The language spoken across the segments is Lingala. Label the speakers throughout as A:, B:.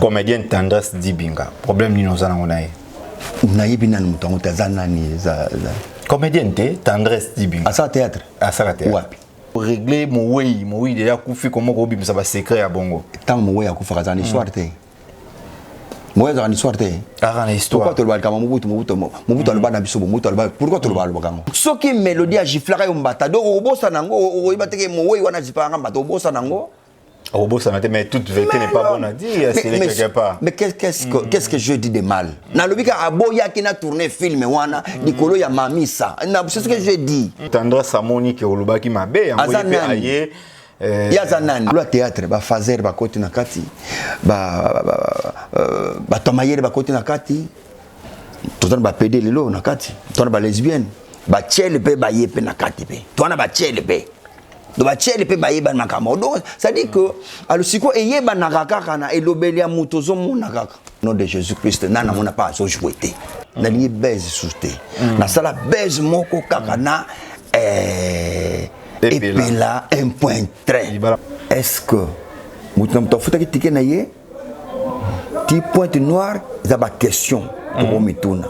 A: Comédienne Tendresse Dibinga. Problème ni nous en a.
B: Naïbina nous t'en tazanani za.
A: Comédienne Tendresse Dibinga.
B: À ça théâtre.
A: À ça théâtre.
B: Ouais.
A: Pour régler mon oui déjà koufi comment ko bim ça va secret à bongo.
B: Tant mon oui à koufa kazani histoire té. Moi dans l'histoire té.
A: Ah dans l'histoire.
B: Pourquoi tu le bal comme Mobutu le bal na biso Mobutu le bal. Pourquoi tu le bal comme. Soki mélodie a giflaka yo mbata do obosa nango o ibateke mo oui wana jipanga mbata obosa nango.
A: Mais toute vérité n'est pas bonne à dire, c'est quelque part.
B: Mais qu'est-ce que je dis de mal? Na lobika aboya qui n'a tourné film wana dikolo ya mamisa. C'est ce que je dis.
A: Tendresse Samoni qui oluba qui mabe envoyé aye
B: yazanani le théâtre ba fazer ba koti na kati ba tomayere ba koti na kati tozana ba pede lelo na kati tozana ba lesbienne ba chele pe ba yepe na kati pe tozana ba chele pe do ba chele pe ba yeba na makamo donc ça dit que alors siko eyeba na kaka na elobelia mutozo mona kaka nom de Jésus-Christ nana mona pas so jouer na lié baise souté na sala baise moko kaka na et puis là, un point très. Est-ce que vous avez dit que tu pointe noire, il y a une question pour Mitouna.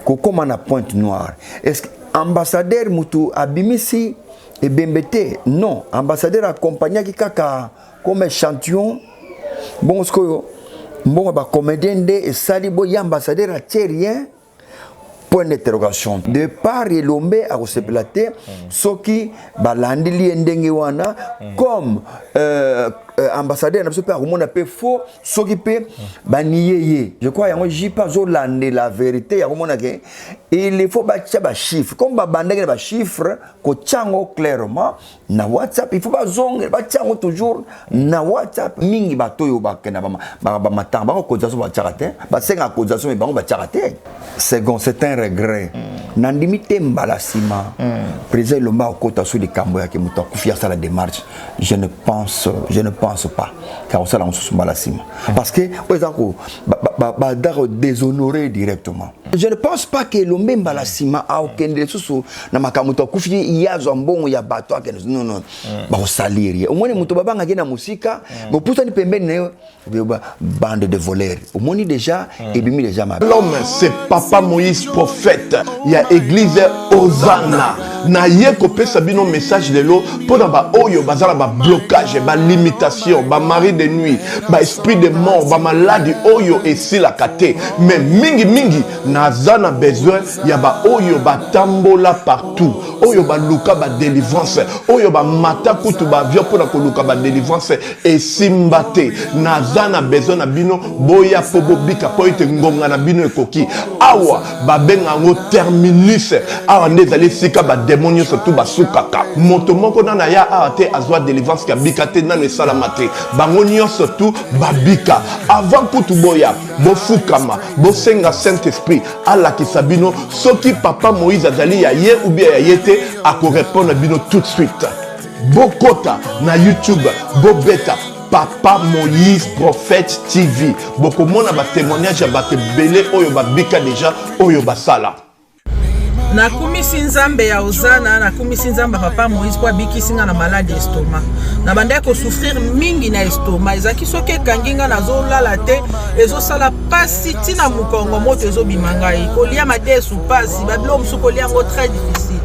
B: Comment on a pointe noire? Est-ce que l'ambassadeur Moutou Abimisi et Bembete? Non, l'ambassadeur accompagné qui kaka comme échantillon. Bon, ce que bon, comédien et salibo y ambassadeur à rien. Point d'interrogation. De part et l'ombe à Rosepelate, ce qui balandili ndengewana comme ambassadeur n'a pas comment on appelle faux, ce qui peut banier. Je crois que j'ai pas zolande la vérité. Il faut bâtir des chiffres. Comme bander des chiffres, que tchango clairement na WhatsApp. Il faut pas zonger, bâtir toujours na WhatsApp. Mingi batoyo bakena ba matang ba cotisation ba charate. Ba senga cotisation mais ba charate. Second, c'est un regret. Nandimite mbalasima. Président Lomba okota sur les Camboya qui muta kufia ça la démarche. Je ne pense pas car ça là on se mbalasima. Parce que ozako ba daro déshonorer directement. Je ne pense pas que Lomba mbalasima a aucun des sous na makamuta kufia yazo mbongo ya bato akene non ba salir. Au moins muto babanga na musika, mais pousa ni pembeni na bande de voleurs. Au moins déjà et bimi déjà ma.
C: L'homme c'est Papa Moïse prophète. Il y a église Hosanna. Na ye kopé sabino message de l'eau pour ba oyo bazala ba blocage, ba limitation, ba mari de nuit, ba esprit de mort, ba maladie oyo et si la kate. Mais mingi nazana besoin ya ba oyo ba tambola partout. Oyo ba luka ba délivrance, oyo ba mata kutu ba avion pour na ko luka ba délivrance et simbate. Nazana besoin na bino boya pobobika po ite ngonga na bino ekoki. Awa ba benga ngo terminus. Awa ndezali sika ba démonio surtout basukaka moto moko na ya ate azwa délivrance ka bikate na le salamate bangonio surtout babika avant kutu boya bofukama bosenga Saint Esprit ala kisabino soki Papa Moïse azali ya ye ou bien ya yete ako répondre bino tout de suite bokota na YouTube bobeta Papa Moïse prophète TV boko mona ba témoignage ba belé oyo babika déjà oyo basala.
D: Nakumisi nzambe ya Hosanna, nakumisi nzambe Papa Moïse kwa biki singa na malade estomac. Na banda ko souffrir mingi na estomac. Ezaki soke kanginga nazo lala te, ezo sala pasi tina mukongo moto ezo bimangai. Kolia mate sou pasi, bablo msu kolia ngo très difficile.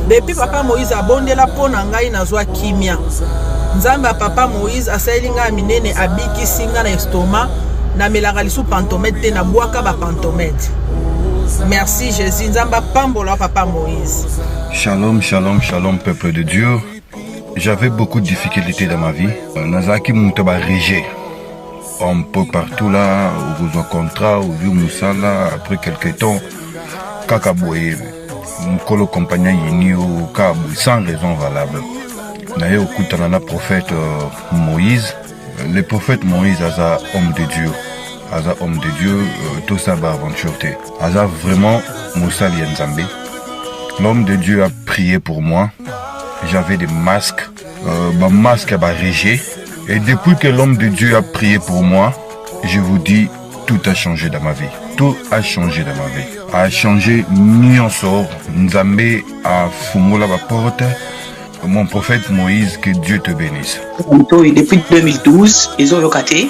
D: Depuis Papa Moïse abondela pona ngai nazo kimia. Nzambe Papa Moïse asalinga minene abiki singa na estomac, na melaka lisu pantomètre te na boaka ba pantomètre. Merci Jésus, Nzamba Pambola Papa Moïse.
E: Shalom, shalom, shalom, peuple de Dieu. J'avais beaucoup de difficultés dans ma vie. Nazaki Moutaba Régé. Un peu partout là, où vous en contrat, où vous Moussala, après quelques temps, Kakaboye, Mkolo compagnon Yinio, Kabou, sans raison valable. Naye Okutanana prophète Moïse. Le prophète Moïse, Aza, homme de Dieu. Aza homme de Dieu, tout ça va aventure. Aza vraiment Moussa Lienzambe. L'homme de Dieu a prié pour moi. J'avais des masques, masque à Régé. Et depuis que l'homme de Dieu a prié pour moi, je vous dis, tout a changé dans ma vie. Tout a changé dans ma vie. A changé Nyonsor. Nzambe a fumola la porte. Mon prophète Moïse, que Dieu te bénisse.
F: Depuis 2012, ils ont locaté.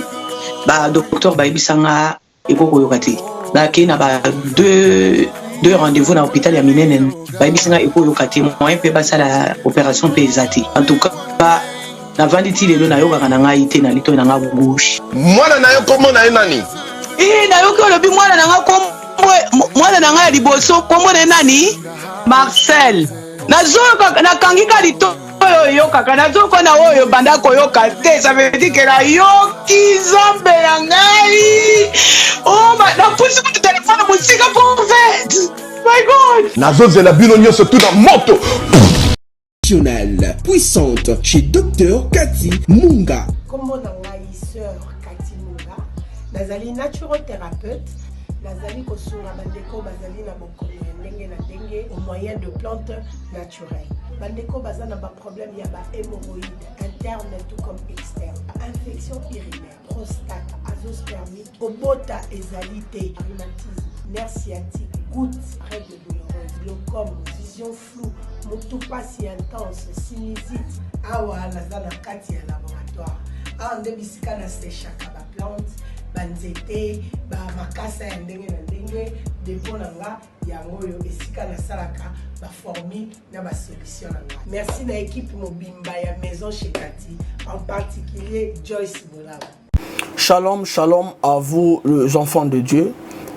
F: ba docteur ba ebisanga ekoko yokati ba kina ba deux rendez-vous dans l'hôpital ya minene ba ebisanga ekoko yokati moyen pe basala opération pe ezati en tout cas ba na vanditi lelo na yoka kana ngai te na lito na nga bouche
C: mwana na yo komo na nani
F: na yoki olobi mwana na nga kombo mwana na nga liboso kombo na nani Marcel nazoyoka nakangika lito oyo kaka nazoyoka na oyo banda koyoka te ça veut dire que la yoki zombe na ngai oh na pusi ku téléphone musika pour fait my god
C: nazozela bino nyonso tout na moto
G: puissante chez Dr Cathy Munga.
H: Comment sœur Cathy Munga, nazali naturothérapeute, nazali kosunga bandeko bazali na bokomi ndenge na ndenge au moyen de plantes naturelles. Bandeko bazana ba problème ya ba hémorroïdes interne tout comme externe, infection urinaire, prostate, azoospermie, obota ezalité, rhumatisme, nerf sciatique, gouttes, règles douloureuses, glaucome, vision floue, motupa si intense, sinusite, awa nazana kati ya laboratoire. Awa nde bisika na séchaka ba plante, banzete, ba makasa ya ndenge na ndenge, depo na nga yango yo esika na salaka ba formule na ba solution na nga. Merci na équipe mobimba ya maison chez Cathy, en particulier Joyce Bolaba.
I: Shalom, shalom à vous les enfants de Dieu.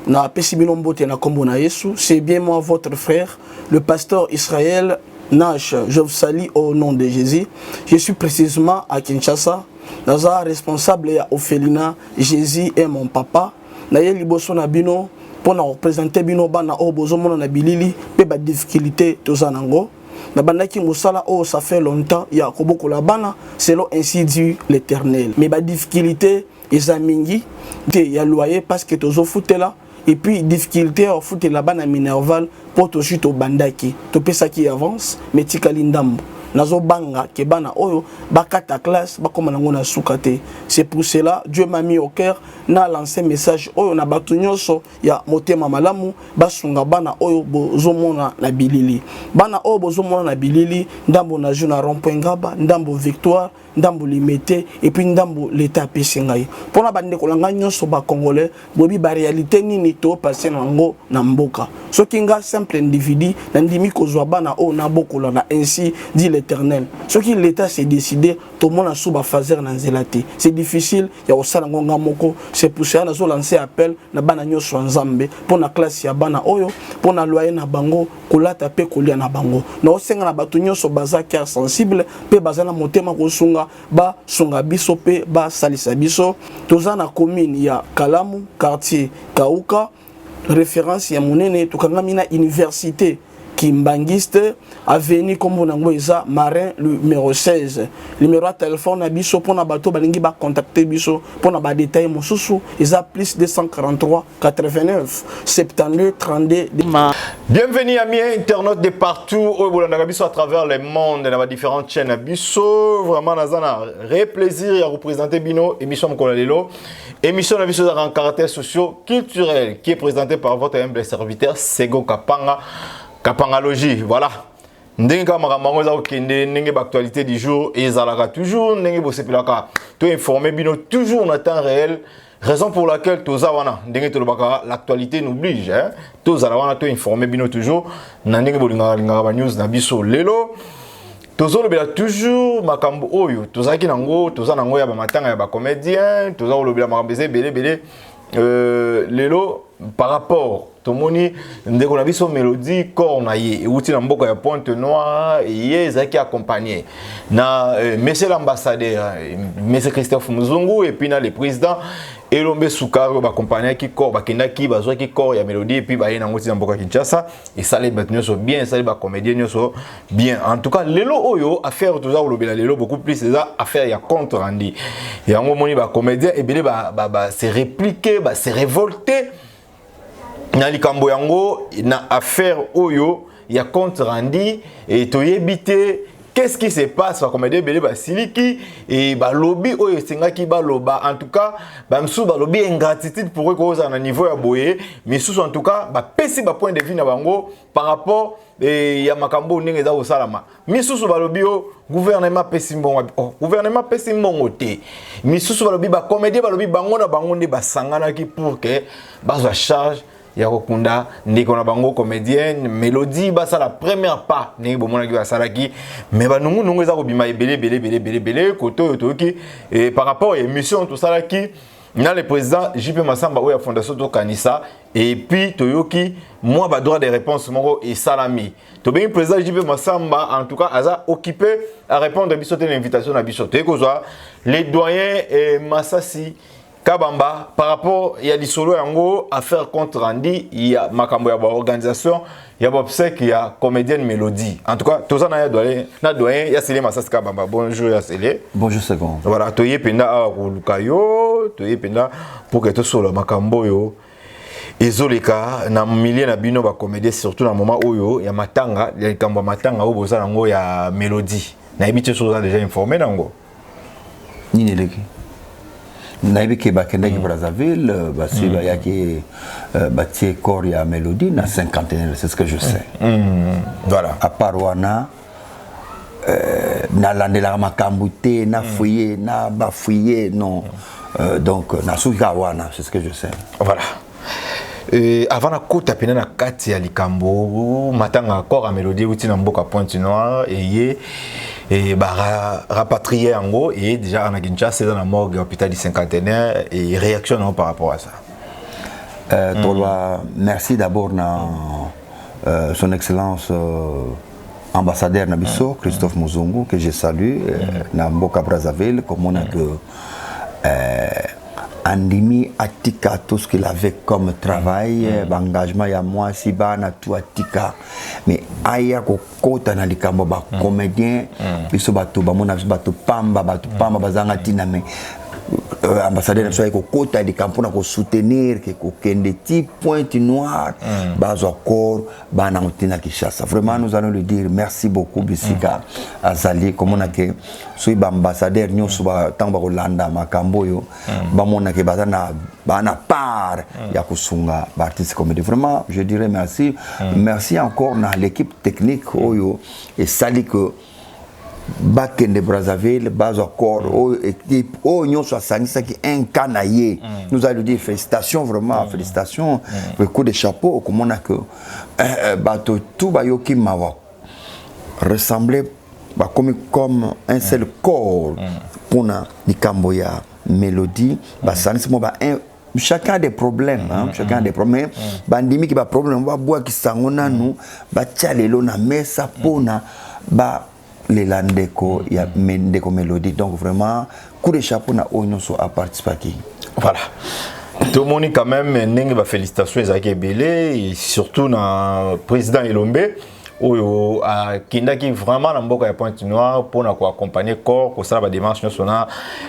I: Na Pesibilombote na Kombo na Yesu, c'est bien moi votre frère, le pasteur Israël Nash. Je vous salue au nom de Jésus. Je suis précisément à Kinshasa. Naza responsable ya Ophelina, Jésus est mon papa. Na ye liboso na bino pour na représenter bino bana o bozomona na bilili pe ba difficulté tozanango. Na bandaki musala o ça fait longtemps ya koboko la bana selon ainsi dit l'Éternel. Mais ba difficulté ezamingi te ya loyer parce que tozo futela. Et puis, difficulté à foutre la banane minerval pour tout suite au bandaki. Tout ça qui avance, mais tikalindambo. Nazo banga ke bana oyo bakata classe bakoma nango na sukate. C'est pour cela Dieu m'a mis au cœur na lancé message oyo na batu nyonso ya motema malamu basunga bana oyo bozomona na bilili. Bana oyo bozomona na bilili ndambo na juna rond-point Ngaba, ndambo Victoire, ndambo Limete et puis ndambo l'état pesingai. Pona bande kolanga nyonso ba congolais bobi ba réalité nini to passer nango na mboka. Soki nga simple individu na ndimi kozwa bana oyo na bokola na ainsi dit l'Éternel. Ce qui l'État s'est décidé, tout le monde a sous fazer na zelate. C'est difficile, il y a aussi ngonga moko. C'est pour ça que nous lancé appel na bana nyoso nzambe pour na classe ya bana oyo, pour na loyer na bango, kolata pe kolia na bango. Na osenga na batu nyoso baza cœur sensible, pe bazana motema kosunga ba sunga biso pe ba salisa biso. Toza na commune ya Kalamu, quartier Kauka, référence ya monene tukangami na université Kimbangiste, avenue comme on a Marin, le numéro 16. Le numéro de téléphone à Bisso pour na bateau balingi ba contacter Bisso pour na ba détail mon sous ils a plus 243 89 72 32.
A: Bienvenue amis internautes de partout au Bolanda Bisso à travers le monde dans les différentes chaînes à Bisso. Vraiment nazana ré plaisir à représenter Bino émission Mkolalelo. Émission Bisso en caractère socio-culturel qui est présentée par votre humble serviteur Sego Kapanga. Kapangalogie, voilà. Ndenge makambo za okende ndenge actualité du jour et ezalaka toujours ndenge bosepelaka to informer bino toujours en temps réel, raison pour laquelle toza wana ndenge tolobaka l'actualité n'oblige hein, toza wana to informer bino toujours na ndenge bolinga ba news na biso lelo tozo lobela toujours makambo oyo tozaki nango toza nango ya ba matanga ya ba comédien toza lobela makambo belé lelo par rapport tomoni ndeko na biso mélodie cornaye outi na mboka ya Pointe Noire et zaki accompagné na monsieur l'ambassadeur monsieur Christophe Muzungu et puis na le président Elombe Soukaro ba accompagné ki corps ba kendaki bazwa ki corps ya mélodie et puis ba yena ngoti na mboka Kinshasa et ça les batnyo so bien ça les ba comédien so bien en tout cas lelo oyo affaire toza olobela lelo beaucoup plus ça affaire ya compte rendu ya ngomoni ba comédien et belé ba se répliquer ba se révolter na likambo yango na affaire oyo ya compte rendu et toyebité qu'est-ce qui se passe ba comédien belé ba siliki et ba lobby oyo sengaki ba loba en tout cas ba msu ba lobby ingratitude pour eux koza na niveau ya boye mais sous en tout cas ba pesi ba point de vue na bango par rapport et ya makambo ndenge za osalama misusu balobi o gouvernement pesi mbongo gouvernement pesi mbongo te misusu balobi ba comédien balobi bango na bango nde basangana ki pour que bazwa charge ya kokunda ndeko na bango comédienne mélodie basa la première part ndenge bomona ki basalaki mais banungu nungu za kobima belé koto toki et par rapport à émission tout ça là qui na le président JP Massamba ou la fondation to Kanisa et puis toyoki moi ba droit de réponse moko et salami to bien président JP Massamba en tout cas aza occupé à répondre à bisote l'invitation à bisote kozwa les doyens et Massasi Kabamba par rapport il y a des solo yango à faire compte rendu il y a makambo ya ba organisation il y a obsèque il y a comédienne mélodie en tout cas tout ça na doyen il y a Célé Massasi Kabamba bonjour ya Célé
B: bonjour second
A: voilà toyé penda a lukayo toyé penda pour que to solo makambo yo ezoleka na milieu na bino ba comédien surtout na moment oyo ya matanga ya kambo matanga o boza nango ya mélodie na habitué sur ça déjà informé nango
B: nini leki naïbi ke bakende ki Brazzaville basi ba yaki batie corps ya mélodie na 51 c'est ce que je sais
A: voilà
B: à part wana na landela makambo te na fouiller na ba fouiller non donc na suka wana c'est ce que je sais
A: voilà avant la côte apena na kati ya likambo matanga corps à mélodie uti na mboka Pointe-Noire et bah rapatrié en gros et déjà en Kinshasa c'est dans la morgue hôpital du cinquantenaire et réaction par rapport à ça.
B: Merci d'abord na son excellence ambassadeur Nabiso Christophe Muzungu que je salue na mboka Brazzaville comme on a que Andimi atika tout ce qu'il avait comme travail, engagement ya moi si bana tout atika mais aya ko kota na likambo ba comédien biso bato ba mona bato pamba bazanga tina mais ambassadeur so ko kota likambo na ko soutenir que ko kende ti Pointe-Noire bazo corps bana tina Kinshasa vraiment nous allons lui dire merci beaucoup bisika azali comme on a que so ba ambassadeur nyoso ba tamba ko landa makambo yo ba mona que bazana bana part ya kusunga ba artiste comédie vraiment je dirais merci merci encore na l'équipe technique oyo et sali que Bakende Brazzaville, bas accord, équipe, Nyon Soissangisa qui incarnaye. Nous allons dire félicitations, vraiment, félicitations. Le coup de chapeau, comme on a que bateau tout bayoki mawa ressemblait comme un seul corps pour na Nikamboya mélodie, chacun a des problèmes, chacun a des problèmes. Bandimi qui a des problèmes, va boire qui s'angona nous, ba tchalelo na mesa pona, ba les landeko il y a mendeko mélodie donc vraiment coup de chapeau na onyoso à participer qui
A: voilà tout le monde quand même n'engue ba félicitations ezaki belé et surtout na président Elombe oyo a kindaki vraiment na mboka ya Pointe-Noire pour na ko accompagner corps ko sala ba démarche nationale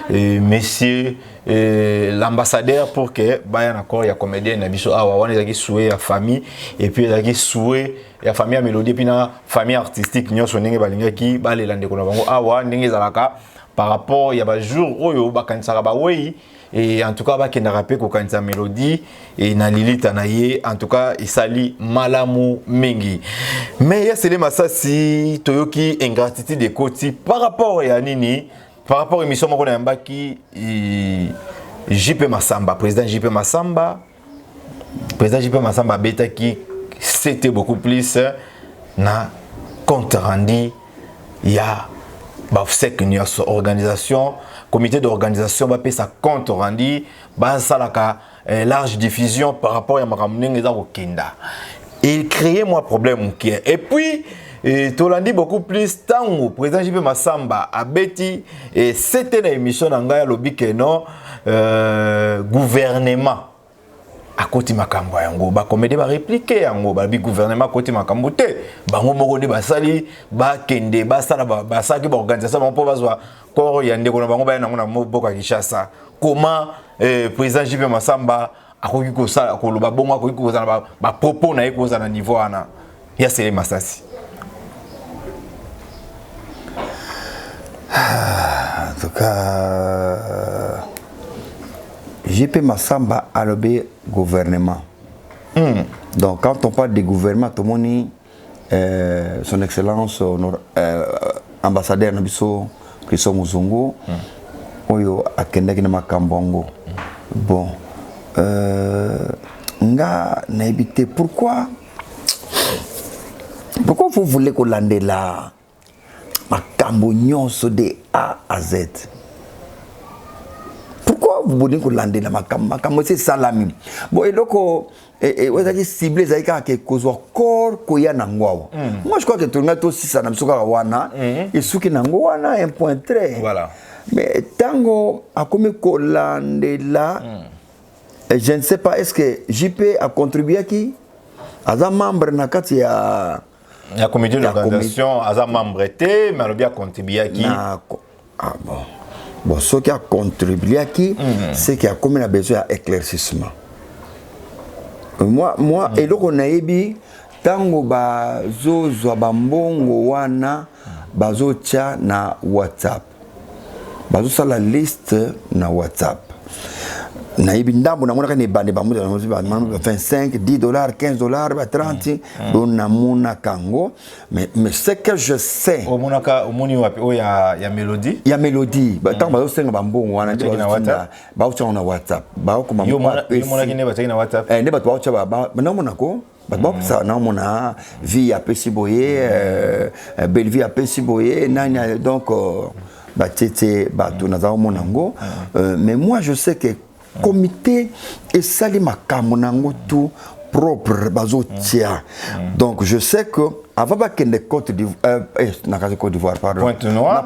A: et monsieur l'ambassadeur pour que baya na corps ya comédien na biso awa wana ezaki souhait ya famille et puis ezaki souhait ya famille ya mélodie puis na famille artistique nyonso ndenge balingaki balela ndeko na bango awa ndenge ezalaka par rapport ya ba jour oyo bakanisaka ba wei et en tout cas bakenda rapé ko kanisa mélodie et na lilita na ye en tout cas isali malamu mengi mais ya Célé Massasi toyoki ingratitude de koti par rapport ya nini par rapport à émission moko na yambaki JP Massamba président JP Massamba beta qui c'était beaucoup plus na compte rendu ya bafsek nyos organisation comité d'organisation ba pesa compte rendu ba salaka large diffusion par rapport à makamnenge za kokenda et créer moi problème qui est et puis Tolandi beaucoup plus tango président JP Massamba abeti et c'était une émission nanga lobi que non gouvernement à côté makambo yango ba comédie ba répliquer yango ba bi gouvernement côté makambo te bango moko de basali ba kende ba sala ba saki ba organisation ba po bazwa koro ya ndeko na bango ba na mboka Kinshasa comment président JP Massamba akoki ko sala ko loba bongo akoki ko sala ba propos na eko za na niveau ana ya Célé Massasi
B: En tout cas, JP Massamba a le gouvernement. Donc, quand on parle de gouvernement, tout le monde son excellence ambassadeur Nabiso Christo Muzungu, Oyo Akendeki na Makambongo. Bon, nga naibité pourquoi vous voulez qu'on lande là Makambo nyonso de A à Z? Pourquoi vous voulez qu'on lande là Makambo c'est salami? Bon, et donc vous avez ciblé Zaïka qui cause corps koya nangwao. Moi je crois que tout le monde aussi ça n'a pas wana et ce qui nangwana un point très. Voilà. Mais tango a comme kolande là. Je ne sais pas est-ce que JP a contribué à qui? Aza membre na kati ya
A: la comité d'organisation aza membre était mais elle a contribué à qui?
B: Ah bon. Bon, ce qui a contribué à qui, c'est qu'il y a comme un besoin d'éclaircissement. Moi, et donc on a eu tango bazo zobambongo wana bazo tia na WhatsApp. Bazo sa la liste na WhatsApp. Na ibi ndambo na mona ne bande ba 25 $10 $15 30 don na mona kango mais ce que je sais
A: o monaka o moni wapi o ya mélodie
B: ba tango bazo senga ba mbongo wana
A: ba
B: ucha na WhatsApp ba ko ma
A: yo mona kine ba na WhatsApp
B: ne ba ucha ba na mona ko ba ça na mona vie a pesiboye belle vie a pesiboye nani donc ba tete ba to na za mona ngo mais moi je sais que comité et sali makamonango tout propre bazotia. Donc je sais que avant que Côte d'Ivoire pardon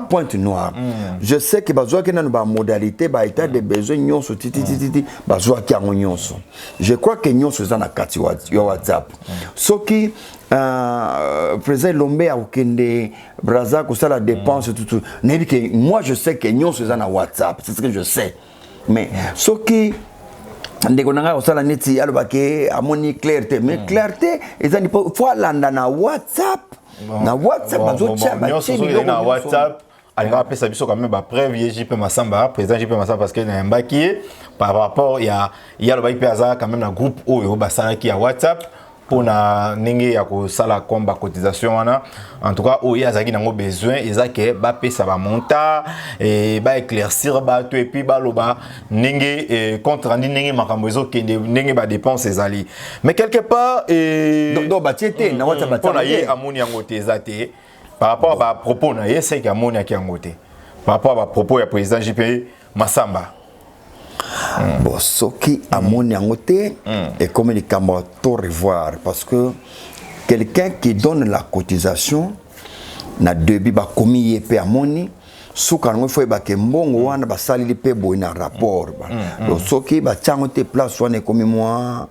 B: Pointe-Noire je sais que bazoa que na ba modalité ba état de besoin nyonso titi bazoa ki ango nyonso. Je crois que nyonso za na kati WhatsApp. Soki président Lombe a okende Braza ko ça la dépense tout n'est que moi je sais que nyonso za na WhatsApp, c'est ce que je sais. Mais ce qui ndeko nanga osala neti alobake amoni clarté mais clarté ezani faut landa na WhatsApp na WhatsApp bazotia
A: na WhatsApp alinga pesa biso quand même ba preuve JP Massamba président JP Massamba parce que na mbaki par rapport il y a le baï pesa quand même na groupe oyo basala ki ya WhatsApp pour na ninge ya ko sala komba cotisation wana en tout cas oyo azaki nango besoin ezake ba pesa ba monta et ba éclaircir ba to et puis ba loba ninge compte rendu ninge makambo ezo kende ninge ba dépenses ezali mais quelque part
B: donc ba tiete na WhatsApp
A: ba yé amoni yango te ezate par rapport à propos na yé c'est que amoni ya yango te par rapport à propos ya président JP Massamba.
B: Bon, ce qui a mon yangoté est comme les camarades tout revoir parce que quelqu'un qui donne la cotisation na début ba commis yé à moni sous quand on fait ba kembongo wana ba sali li pe bo na rapport donc ce qui ba tiangoté place wana comme moi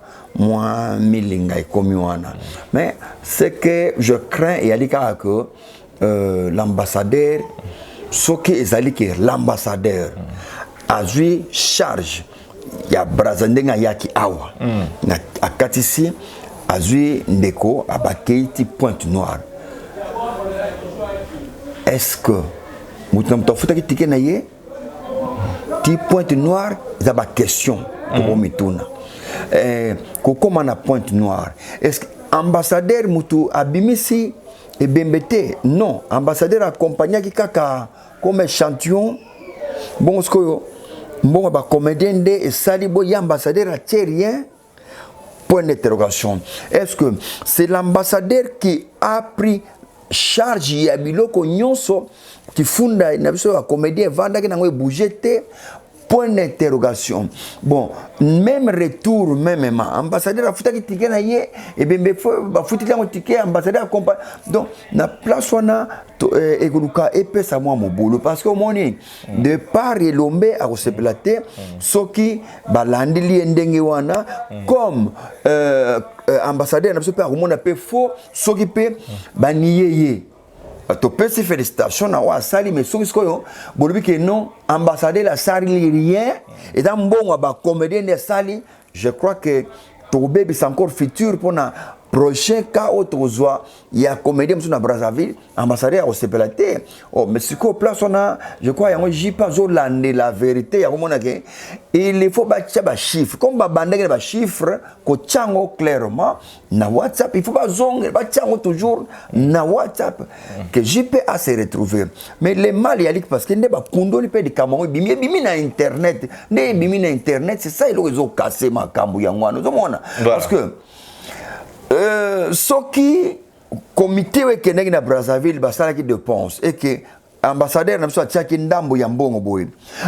B: milinga et comme wana mais c'est que je crains et alika que l'ambassadeur ce qui est ali que l'ambassadeur a eu charge ya brazandenga yaki awa na akatisi azui ndeko abakeiti Pointe-Noire. Est-ce que mutam to futa kitike na ye ti Pointe-Noire za ba question ko mituna ko koma na Pointe-Noire est-ce que ambassadeur mutu abimisi et bembete non ambassadeur accompagné ki kaka comme échantillon bon ce que bon ba comédien de et salibo y ambassadeur à rien. Point d'interrogation. Est-ce que c'est l'ambassadeur qui a pris charge ya biloko nyonso qui funda na biso ba comédien vanda ki nango bougete? Point d'interrogation. Bon, même retour même ambassadeur a futa ki ticket na ye et bien ba futi la ticket ambassadeur accompagne. Donc na place wana ekoluka epesa moi mon boulot parce que au moni de part et lombe a recépelaté soki balandili ndenge wana comme ambassadeur na biso pe akomona pe faux soki pe baniyeye to pesi félicitations na wa sali mais soki skoyo bolobi que non ambassadeur la sali rien et dans bon ba comédien de sali je crois que to bébé c'est encore futur pour na prochain cas autozoa il y a comédien monsieur na Brazzaville ambassadeur au CPLT oh mais ce qu'on place on a je crois il y a j'ai pas zolande la vérité il y a comment que il faut bâtir ba chiffre comme ba bandenge ba chiffre ko tchango clairement na WhatsApp il faut pas zonger ba tchango toujours na WhatsApp que JP a se retrouver mais les mal il y a parce que ne ba kundoli pe de Cameroun bimi na internet ne bimi na internet c'est ça ils ont cassé ma kambu ya ngwana parce que ce qui comité wekenegi na Brazzaville basala ki dépense et que ambassadeur na biso tiaki ndambo ya mbongo boy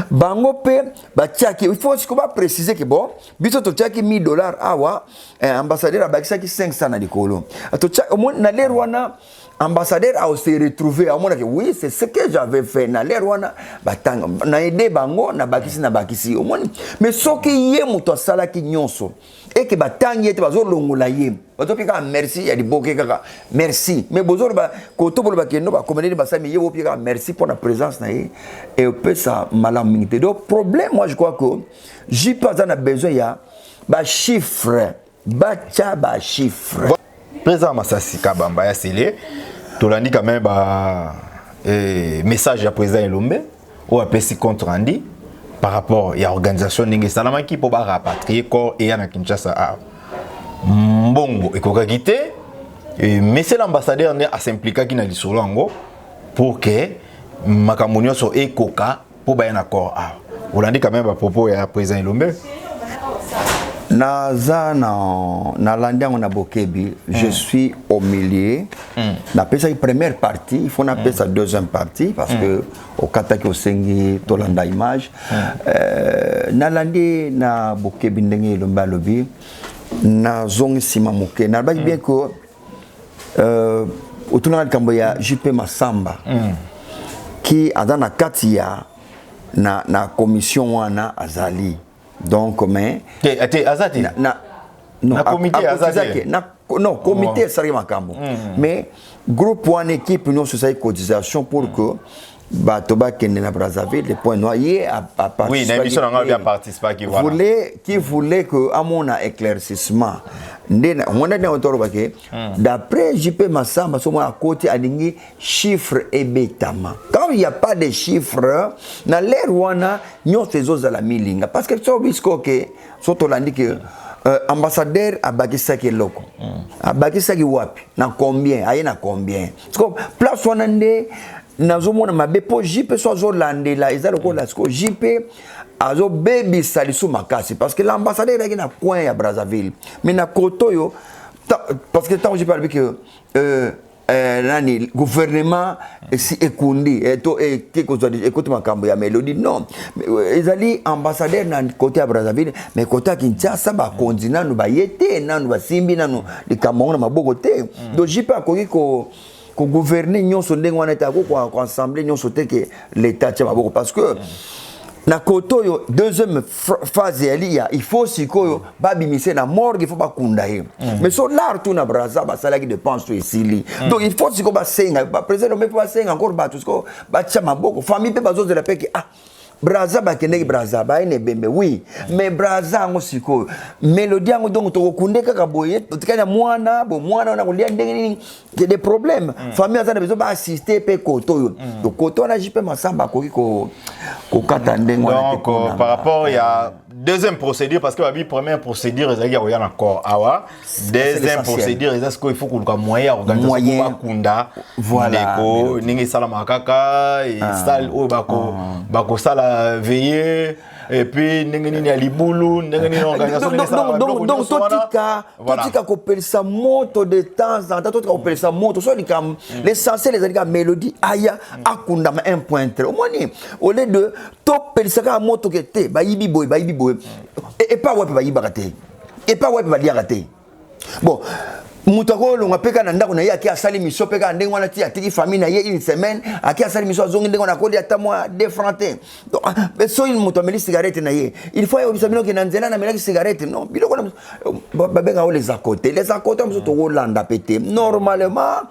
B: bango pe ba tiaki il faut qu'on va préciser que bon biso to tiaki $1000 awa ambassadeur abakisa ki 500 na likolo to tiaki au moins na lerwana ambassadeur a se retrouvé à mon avis oui c'est ce que j'avais fait na lerwana batanga na aider bango na bakisi au moins mais ce qui est muto sala ki nyonso et que batangi ete bazo longola ye bato pika merci ya diboke kaka merci mais bozo ba koto bolo ba kendo ba commander ba sami ye pika merci pour la présence na ye et peut ça malamité donc problème moi je crois que j'ai pas besoin ya ba chiffre ba chiffre
A: président Masasi Kabamba ya Sélé tolandi quand même ba message à président Elombe ou a PC compte rendu par rapport à l'organisation Ninge Salamaki pour rapatrier corps et à Kinshasa à Mbongo et Kokagité et monsieur l'ambassadeur a s'impliqué qui n'a dit sur l'ango pour que Makamunio soit Ekoka pour bailler un accord à Hollandi quand même à propos à président Elombe
B: na landia on a bokebi je suis au milieu na pesa la première partie il faut na pesa deuxième partie parce que au kataki osengi tolanda image na landi na bokebi ndenge lomba lobi na zongi sima moke na ba bien que autour kambo ya JP Masamba qui adana katia na commission wana azali donc mais
A: azati
B: non
A: comité azati
B: non comité sari makambo mais groupe one équipe nous sur cette cotisation pour que Batoba kende na Brazzaville les points noyés à participer
A: oui l'émission on a bien participé
B: qui voulait que à mon éclaircissement on a dit autour que d'après JP Massamba sur à côté à dingi chiffre et bétama quand il y a pas de chiffres dans l'air wana nyo ces à la milinga parce que ça bisco que surtout landi que ambassadeur abakisa ki loko abakisa ki wapi na combien ayena combien parce que place wana nde nazomona mabe po JP so zolandela ezalo ko la sko JP azo baby salisu makasi parce que l'ambassadeur est na coin ya Brazzaville mais na kotoyo parce que tant je parle que nani gouvernement si ekundi to kiko zo écoute makambo ya Melody non ezali ambassadeur na côté ya Brazzaville mais côté ya Kinshasa ba konzina no ba yete nanu ba simbi nanu de Cameroun na maboko te donc JP akoki ko gouverner nyonso ndenge wana ta ko assembler nyonso te que l'état tient maboko parce que na kotoyo deuxième phase il faut sikoyo babimise na morgue il faut ba kundaye mais so l'art tout na Brazza ba sala qui dépense ici donc il faut siko ba senga ba président mais pas senga encore ba tout siko ba tcha maboko famille pe bazo de la paix ah Brazza ba kende Brazza ba ine bembe oui mais Brazza ngo siko Melody ngo donc to kunde kaka boye tikanya mwana na kulia ndenge nini j'ai des problèmes famille azana besoin ba assister pe kotoyo donc koto na JP Masamba ko kata ndenge
A: donc par rapport il y a deuxième procédure parce que la première procédure il y a encore awa deuxième procédure il faut qu'on ait moyen organiser pour kunda voilà ningi sala makaka et sala o bako sala veiller et puis nini ya libulu nini organisation
B: donc totika kopelisa moto de temps en temps totika kopelisa moto so likam l'essentiel les alika Melody aya akunda ma 1.3 au moins au lieu de topelisa ka moto ke te bayibi boy et pas ouais bayiba te et pas ouais balia te bon mutako longa peka na ndako na ye aki asali miso peka ndenge wana ti atiki famille na ye une semaine aki asali miso azongi ndenge na koli ata moi de francs donc so il muto ameli cigarette na ye il faut yo sabino ke na nzela na melaki cigarette non biloko na babenga les à côté muso to landa pété normalement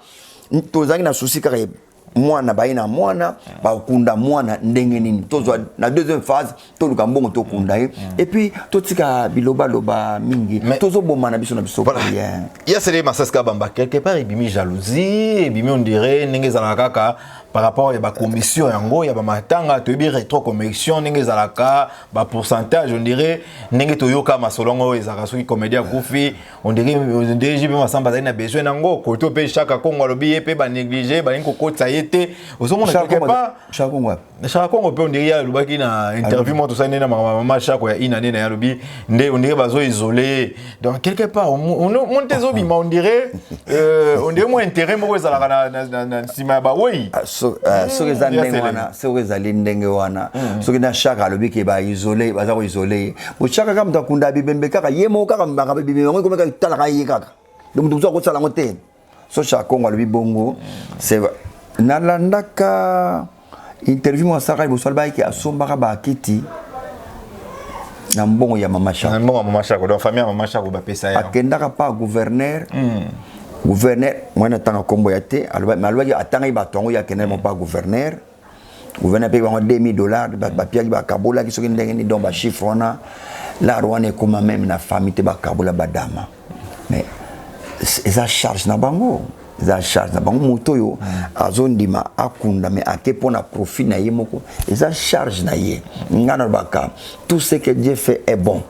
B: tozangi na souci kare mwana baina mwana ba kunda mwana ndenge nini tozwa na deuxième phase to luka mbongo to kunda et puis to tika biloba loba mingi tozo boma na biso bien
A: ya c'est les masaska bamba quelque part ibimi jalousie ibimi on dirait ndenge za kaka par rapport à la commission yango ya ba matanga to bi rétro commission ndenge za laka ba pourcentage on dirait ndenge to yoka masolongo ezaka soki comédien kufi on dirait jibe masamba za ina besoin nango ko to pe chaque kongo lobi pe ba négliger ba nko kotsa yete ozomona quelque part chaque kongo pe on dirait lobaki na interview mo to sa nena mama chaque ya ina nena ya lobi nde on dirait bazo isolé donc quelque part on tezo bima on dirait moins intérêt mo za laka na sima ba oui
B: soki za ndenge wana soki ezali ndenge wana soki na chaque alobi ke ba isolé baza ko isolé bo chaque kama mtakunda bibembe kaka yemo kaka mbaka bibembe ngo komeka talaka ye kaka donc mutu ko tsala ngote so chaque kongo alobi bongo c'est nalandaka interview mo saka bo solba ki asombaka ba kiti na mbongo ya mama Chako.
A: Na mbongo ya mama Chako, donc famille ya mama Chako ba pesa ya.
B: Akendaka pa gouverneur. Gouverneur mwana tanga kombo ya te, mais alwa ya atanga ba tongo ya kenel mo pa gouverneur. Gouverneur pe ba $2000 ba pia ba kabola ki soki ndenge ni donc ba chiffre wana la rwane comme même na famille te ba kabola ba dama. Mais eza charge na bango. Eza charge na bango moto yo azondima akunda mais ake pona profit na ye moko eza charge na ye ngana baka tout ce que Dieu fait est bon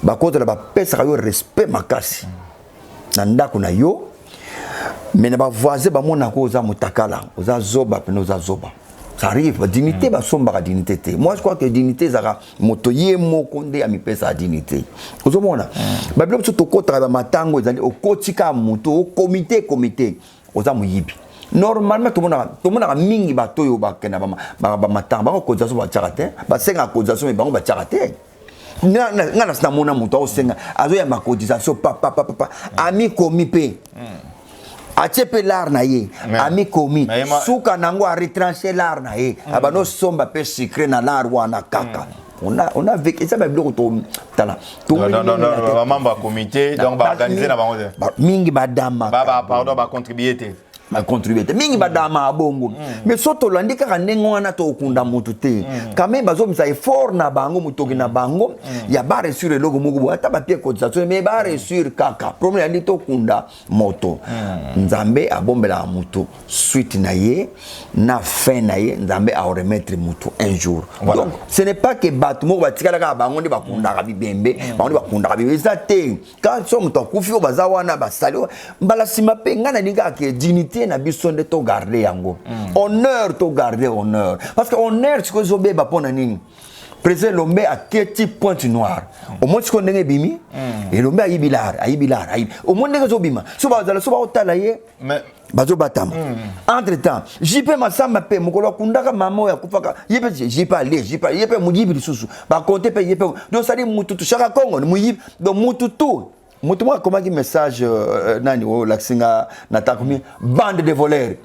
B: ba kodela ba pesa yo respect makasi na ndako na yo mais na ba voisin ba mona ko za mutakala oza zoba pe no za zoba ça arrive dignité ba somba ka dignité moi je crois que dignité zaka moto ye moko nde ami pesa dignité ozomona ba bilo to kota ba matango ezali okotika moto o comité oza muyibi normalement tout le monde mingi ba toyo ba kena ba matango ba ko koza so ba tchakate ba senga koza so me bango ba tchakate ngana sina mona moto o senga azo ya makodisation papa ami komipe achepe l'art na ye ami komi suka nango a retrancher l'art na ye abano somba pe secret na l'art wana kaka on a vécu ça ba bilo to tala
A: non membre comité donc ba organiser na bango
B: mingi ba dama
A: ba pardon ba contribuer
B: ma contribuer mingi badama abongo mais soto landi kaka nengo wana to kunda mutu te quand même bazo misa effort na bango mutoki na bango ya bare sur le logo mugo ata ba pie cotisation mais bare sur kaka problème andi to kunda moto nzambe abombela mutu suite na ye na fin na ye nzambe a remettre mutu un jour voilà. Donc ce n'est pas que batmo batikala ka bango ndi bakunda ka bibembe bango bakunda ka bibeza te quand somme to kufi o bazawana basali mbala sima pe ngana ninga ke dignité na biso de to garder yango honneur to garder honneur parce que honneur ce que zobe ba pona nini président Lombe a keti pointe noire au moins ce qu'on ndenge bimi et Lombe ayi bilar au moins ndenge zobima so ba zala so ba otala ye mais bazo batama entre temps JP Masamba pe mukolo kundaka mama ya kufaka yepe JP ale JP yepe mujibi lisusu ba compter pe yepe donc ça dit mututu chaka Congo mujibi donc mututu mutu moi comment qui message nani o laksinga natakumi bande de voleurs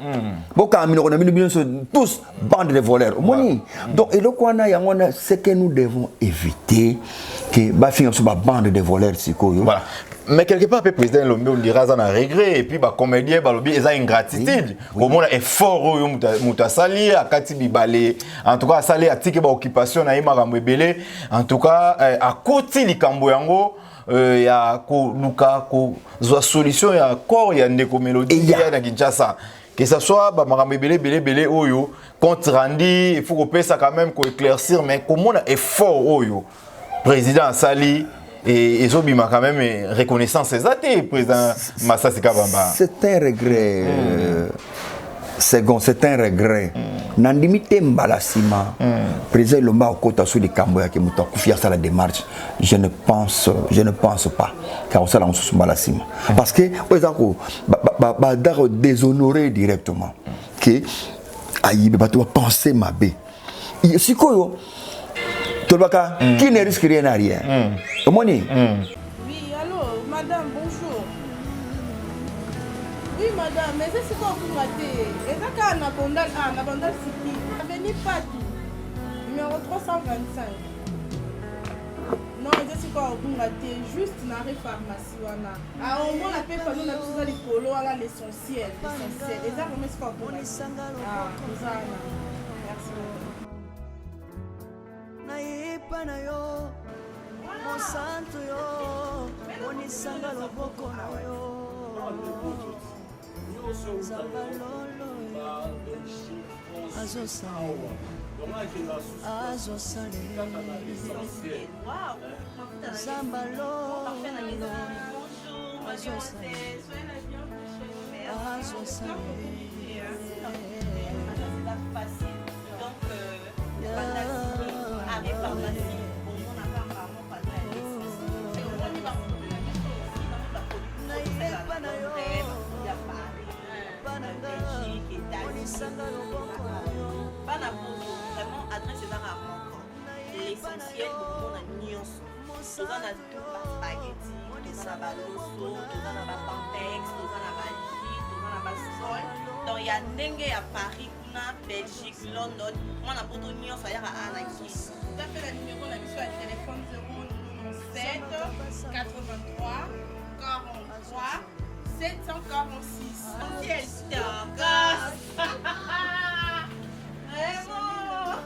B: boka amino na bino tous bande de voleurs moni donc et le kwana yangona ce que nous devons éviter que ba finir sur ba bande de voleurs sikoyo
A: voilà. Mais quelque part, le président Lombe, on dira ça un regret, et puis les comédiens, ils ont une gratitude. Au moins, effort, Sali, à Katibi Balé, en tout cas, Sali, à Tiki, occupation, en tout cas, à côté de Kamboyango, il y a une solution, il y a encore une mélodie, il y a Kinshasa. Que ce soit belé oyo compte rendu, il faut qu'on paye ça quand même qu'on éclaircir, mais comment on a effort oyo président Sali et Zobima quand même reconnaissance ces athées président Massa Sikabamba.
B: C'est un regret. C'est un regret. Nandimite Mbalasima, président Lomba Okota sur les Camboya qui m'a confié à la démarche. Je ne pense pas car ça là on se Mbalasima. Parce que déshonorer directement que aïe ba tu penser ma bé. Si quoi qui ne risque rien à rien. Moni.
J: Oui, allô, madame, bonjour. Oui, madame, mais c'est quoi vous ratez? Et ça, quand on a bandal City, avenue Patou, numéro 325. Non, c'est quoi au bout juste dans la pharmacie wana. Ah au moins la paix pas nous na besoin de polo à l'essentiel, Les armes mais c'est quoi au bout. Ah, ça. Merci beaucoup.
K: Naipa na yo. Mon santo yo. Onisanga loboko na yo. Zabalolo yo. Azosale. Azosale. Zambalo. Azosale.
L: Vraiment, adresse à l'essentiel pour mon nuance. Nous avons spaghetti, nous avons loso, nous avons pampex, nous avons jus, nous avons sol. Donc il y a dengue à Paris, Belgique, London. Moi, on a beaucoup de nuance à Anaki.
J: Tout à fait, le numéro de la téléphone 097 83 43 746.
L: Quel stock! Vraiment!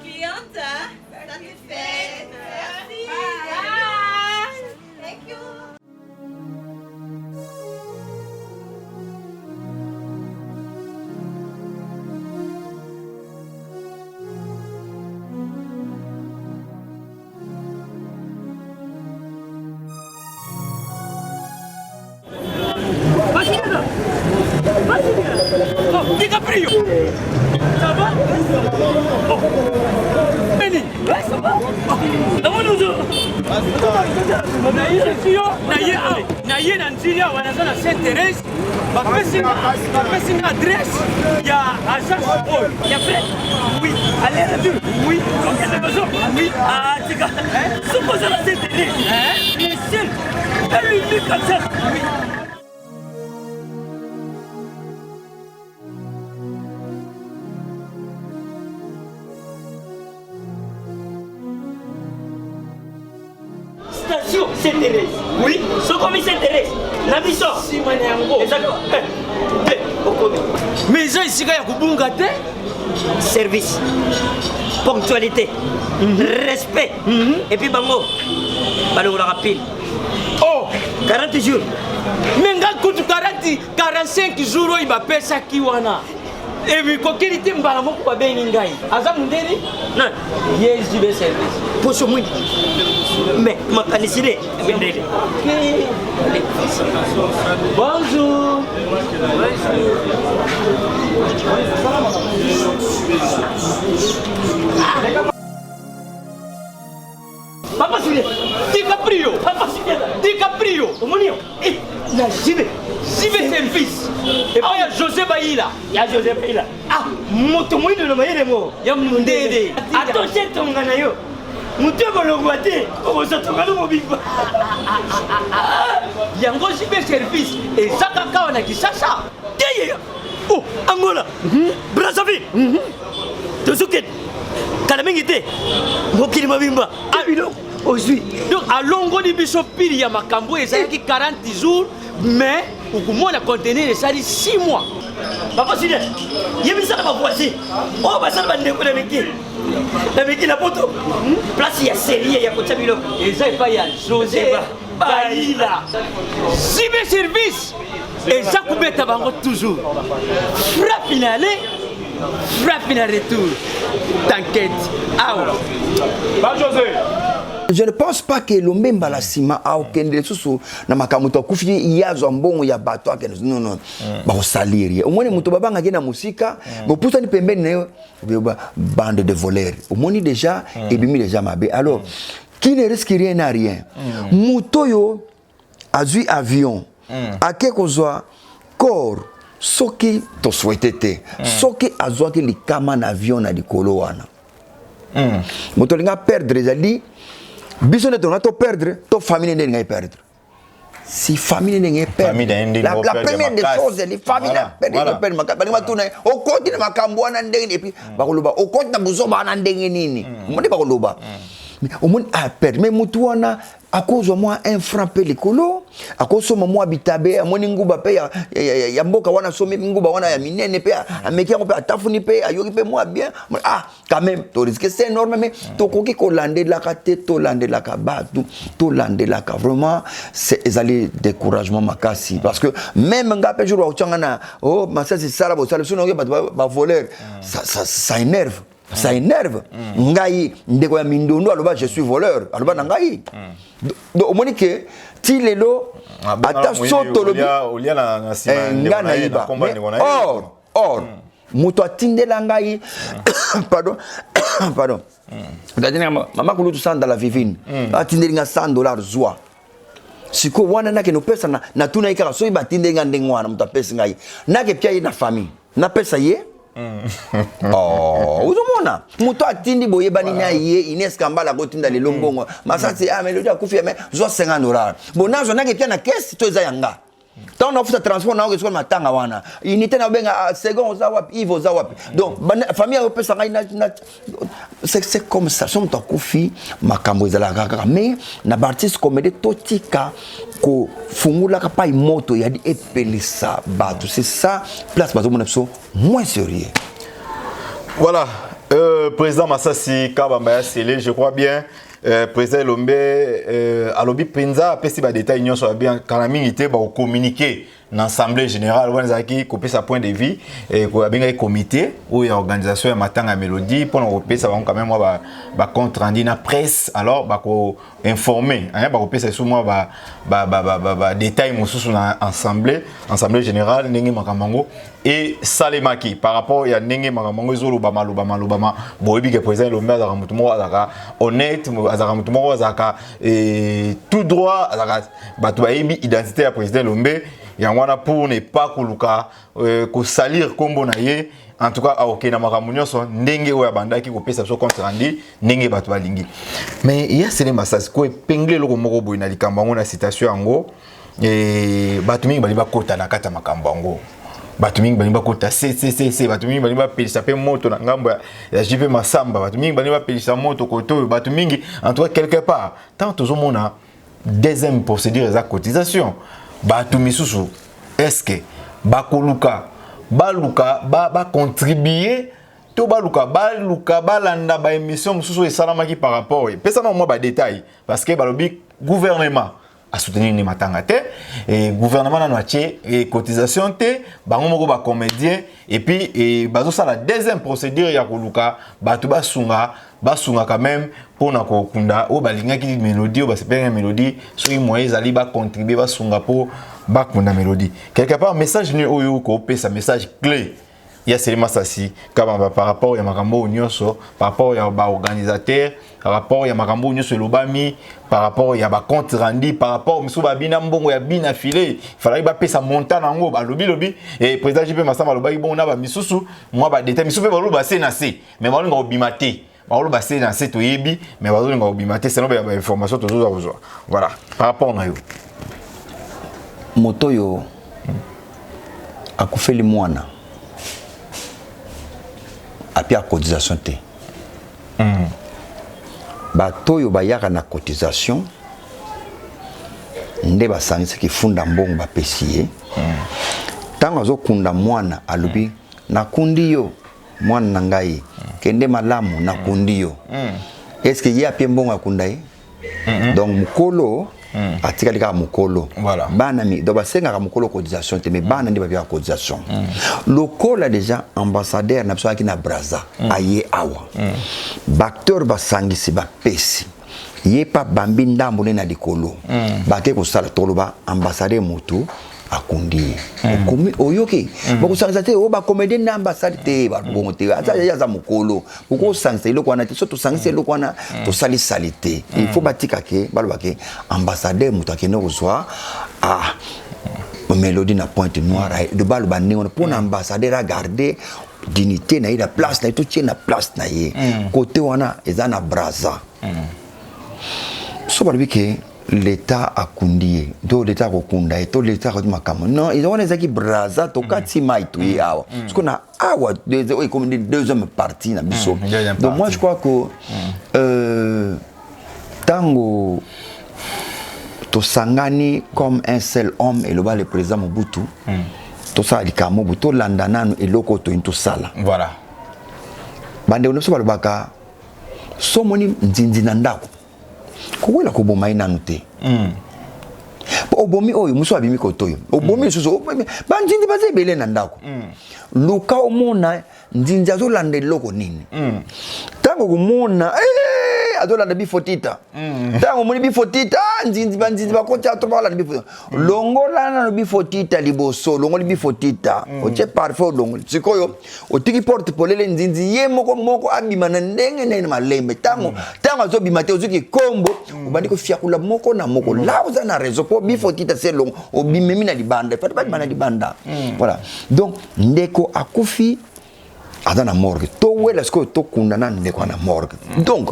L: Cliente, satisfaite! Merci! Bye! Thank you!
M: DiCaprio, ça va? Benny, ouais, ça va? Comment nous autres? Naye na Nigeria wanaza na Sainte-Thérèse bapesi na adresse ya agence oil ya fait oui aller retour oui donc elle a besoin oui ah tika supposé la Sainte-Thérèse le ciel elle lui dit comme ça oui. Station Sainte-Thérèse. Oui, ce commis Sainte-Thérèse. La mission. Si, exactement. Mais ça, ici, il y a service, ponctualité, respect. Et puis, bango, balou rapide. Oh, 40 jours. Mais quand 45 jours, il va payer ça qui wana. Et puis, quand il était mbala moko kwa bengi ngai. Aza mundeni? Non. Yes, je vais service. Pour ce moment. Mais ma canicine. Bonjour. Papa Sylvia, DiCaprio, Papa Sylvia, DiCaprio, Omonio, eh, na Jibe service. Et puis il y a José Baïla, Ah, moto moïno no maïle mo, ya mundede. Attention ton ganayo. Mutu ko longwate, ko so to ngalo mobimba. Yango Jibe service et Zakaka wana kisasa. Teye. Oh, Angola. Brazzaville. Tozuket. Kalamingite. Mokili mobimba. Abilo. Aujourd'hui. Donc à longo di biso pili ya makambo ezaki 40 jours mais okumona contenir ezali 6 mois. Papa Sylvia, yebisa na voisin. Oh basala bandeko na meki. Na meki la poto. Place ya série ya kotsa bilo. Eza pa ya José Baïla. Jibe service. Eza kubeta bango toujours. Frappe finale. Frappe en retour. T'inquiète. Ah ouais. Pas José.
B: Je ne pense pas que le même balassima a aucun de sous na makamuto kufi ya zombongo ya bato akene non ba salir au moins muto babanga na musika bo puta ni pembeni na bande de voleurs au moins déjà et bimi déjà mabe alors qui ne risque rien à rien muto yo azui avion ake kozwa corps soki to souhaité soki azwa ki likama na avion na dikolo wana muto linga perdre zali biso ne to perdre, to famille n'est perdre. Si famille n'est perdre, la première des choses, les familles perdre, au côté de ma camboana et puis, au côté de Bouzoba nini. On dit pas mais au moins a permis mutuana à cause de moi un frappé les colos à cause de moi habitabe à mon nguba pe ya mboka wana somme nguba wana ya minene pe a meki on pe atafuni pe ayoki pe moi bien quand même to risque c'est énorme mais to koki ko lande la ka te to lande la ka batu to lande la ka vraiment c'est ezali découragement makasi parce que même ngape jour wa changana oh ma ça c'est ça la bossa le sono ba voleur ça énerve. Ça énerve. Ngai ndeko ya mindondo aloba je suis voleur. Aloba ngai. Donc au moins que ti lelo ata soto lobi
A: olia na sima
B: na iba. Or muto atindela ngai pardon. Dadina mama kulu tu sanda la vivine. Atindelinga $100 zwa. Siko wana nake no pesa na tuna ikara so iba tindelinga ndengwana muto pesa ngai. Nake pia na famille. Na pesa ye uzomona muto atindi boye bani na ye Ines Kambala kotinda le lombongo masasi melodi akufia mais zo $50 bonazo nake pia na caisse to eza yanga tant on fait transport na ko matanga wana unité na benga second za wapi ivo za wapi donc famille au pesa ngai na c'est comme ça son to kufi makambo ezala kaka mais na artiste comédie totika ko fungula ka pa moto ya di epelisa batu c'est ça place bazo mon abso moins sérieux
A: voilà président Massassi Kabamba Sélé je crois bien président Lombe alobi penza pesi ba détail nyonso ba bien kana mingité ba communiquer dans l'Assemblée générale, on a coupé sa point de vue et qu'on a bien un comité où il y a organisation matanga mélodie pour nous couper ça va quand même moi ba compte rendu na presse alors ba ko informer hein ba couper ça sur moi ba détail mon sous assemblée générale ndenge makambango et salemaki par rapport ya ndenge makambango zolo ba malobama boyebi que président Lombe azaka mutu mo azaka honnête azaka mutu mo azaka tout droit azaka ba to yebi identité ya président Lombe yangwana pour ne pas koluka ko salir kombo na ye en tout cas OK na makamunyo so ndenge oya bandaki ko pesa so compte rendu ndenge bato balingi mais il y a ces massages ko epingle loko moko boy na likambango na citation yango bato mingi bali bakota na kata makambango bato mingi bali bakota c'est bato mingi bali bapelisa pe moto na ngambo ya JP Masamba bato mingi bali bapelisa moto koto bato mingi en tout cas quelque part tant tozomona deuxième procédure za cotisation bato misusu est-ce que bakoluka baluka ba contribuer to baluka balanda ba émission misusu esalamaki par rapport pesa na moi ba détail parce que balobi gouvernement a soutenir ni matanga te et gouvernement na noatie et cotisation te bango moko ba comédien et puis et bazo ça la deuxième procédure ya koluka bato basunga quand même pour na kokunda o balingaki mélodie o ba sepenge mélodie so moyen zali ba contribuer ba sunga pour ba kunda mélodie quelque part message ni oyo ko pesa message clé il y a Sélé Massassi par rapport ya makambo nyonso par rapport ya ba organisateur par rapport ya makambo nyonso lobami par rapport ya ba compte rendu par rapport miso ba bina mbongo ya bina filé il fallait ba pesa montant nango ba lobi et président JP Masamba lobaki bon na ba misusu moi ba détail misusu ba loba c'est na c'est mais ba ngo bimate ba loba c'est na c'est to yebi mais ba ngo bimate c'est non ba information toujours à besoin voilà par rapport na yo
B: moto yo akufeli mwana apia cotisation te bato yo bayaka na cotisation nde basangisa ki funda mbongo bapesi ye tango azokunda mwana alobi nakundi yo mwana na ngai kende malamu nakundi yo est-ce que ye apia mbongo akunda ye donc mukolo atikali kaka mukolo bana mi do basenga mukolo cotisation te mais bana ndi babia cotisation lokola déjà ambassadeur na biso na Brazza aye awa bacteur basangisi bapesi ye pa bambi ndambo na likolo bake ko sala toloba ambassadeur mutu akundi okomi oyoki bokusangisa te o ba comédien na ambassade te ba bongo te ata ya za mukolo uko sangisa iloko wana te so to sangisa iloko wana to sali salité il faut batika ke balobake ambassadeur mutu akene kozwa mélodie na pointe noire de balu ba ningo pour ambassadeur à garder dignité na ila place na to tie na place na ye côté wana eza na Brazza so balobike l'État a kundie do l'État ko kunda to l'État ko makamo non ils ont les qui Brazza to kati mai to yawa parce qu'on a awa comme deuxième partie na biso donc moi je crois que tango tosangani comme un seul homme et le président Mobutu tosala likambo buto landana eloko to into sala
A: voilà
B: bande ono so balobaka somoni nzinzi na ndako kuwela ko boma ina nute obomi oyo muso abimi ko toyo obomi suso banjindi bazebele na ndako luka omona nzinzi azolanda eloko nini tango kumona azolanda bifotita tango moni bifotita nzinzi banzinzi bakocha to bala bifotita longola na bifotita liboso longola bifotita oche parfait longola sikoyo otiki porte polele nzinzi ye moko abima na ndenge na malembe tango azobima te ozuki kombo obandi ko fiakula moko na moko la uza na réseau po bifotita c'est long obimemi na libanda fati ba na libanda voilà donc ndeko akufi adana morgue to wela sko to kundana ndeko na morgue donc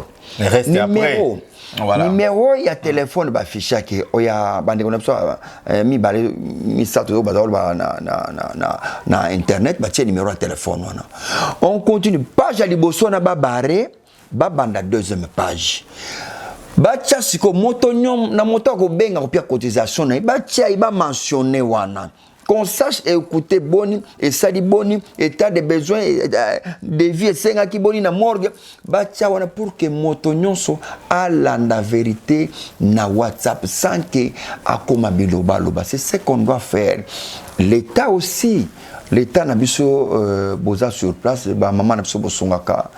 B: numéro voilà. Numéro ya téléphone ba fichake oya bande ko napso mi bale mi sato ba na internet ba tie numéro ya téléphone wana on continue page liboso na ba barre ba banda deuxième page ba tia siko moto nyom na moto ko benga ko pia cotisation na ba tia iba mentionner wana qu'on sache écouter boni et sali boni état de besoin de vie et senga ki boni na morgue ba tia wana pour que moto nyonso ala la vérité na WhatsApp sans que akoma biloba loba c'est ce qu'on doit faire l'état aussi l'état na biso boza sur place ba maman na biso bosungaka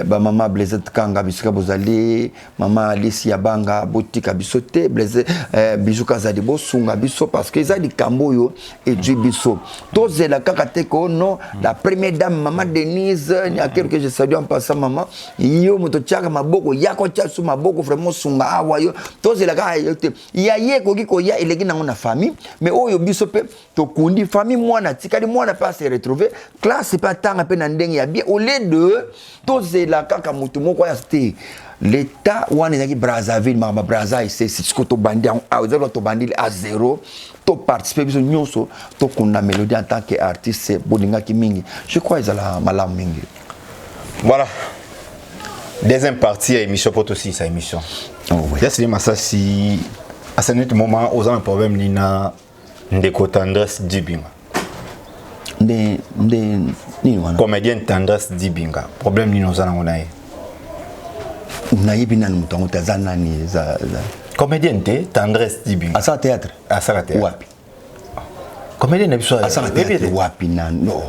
B: ba maman Blaise Kanga bisika bozali maman Alicia Banga botika biso te Blaise biso kazali bosunga biso parce que ezali kamboyo et du biso tozela kaka te ko no la première dame maman Denise ni akero que je salue en passant maman yo moto tiaka maboko yako tia su maboko vraiment sunga awa yo tozela kaka yote ya ye ko kiko ya eleki nango na famille mais oyo biso pe to kundi famille mwana tikali mwana pas se retrouver classe pas tanga pe na ndenge ya bien au lieu de tozela kaka mutu moko ya ste l'état wana ezaki Brazzaville mama Brazza c'est ce to bandi a zero to bandi à zéro to participer biso nyonso to kuna mélodie en tant qu'artiste bolinga ki mingi je crois ezala malamu mingi
A: voilà deuxième partie à émission pour aussi sa émission là c'est massa si à ce moment aux un problème nina ndeko Tendresse Dibinga comédienne Tendresse Dibinga problème ni nous en a
B: nayibi nani mutango tazana ni za
A: comédienne Tendresse Dibinga
B: asa théâtre wapi
A: comédienne biso
B: asa théâtre wapi na no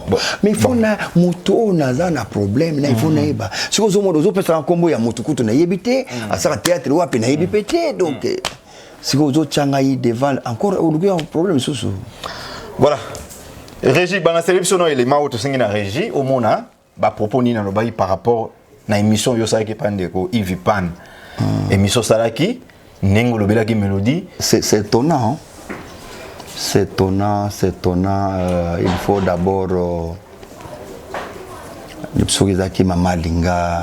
B: mais il faut na muto naza na problème na il faut na eba siko zo modo zo pesa kombo ya mutu kutu na yebite asa théâtre wapi na yebi pété donc siko zo changa yi devant encore un problème soso
A: voilà Régie bana sélection no élément auto singi na régie au mona ba propos ni na lobai par rapport na émission yo sala ki pandeko Yves Pan émission salaki nengo lobela ki mélodie
B: c'est étonnant il faut d'abord le psogizaki mama linga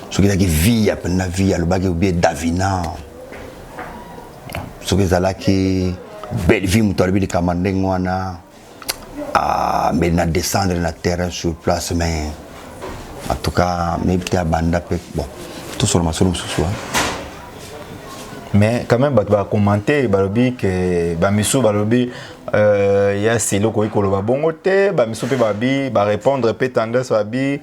B: psogizaki vie apena vie alobaki ou Davina psogizalaki belle vie mutalbi de kamandeng wana mais na descendre na terrain sur place mais en tout cas mais peut banda bon tout sur ma solo sous
A: mais quand même ba commenter balobi que ba miso balobi ya c'est le ko ikolo ba bongo te ba miso pe babi ba répondre pe Tendresse babi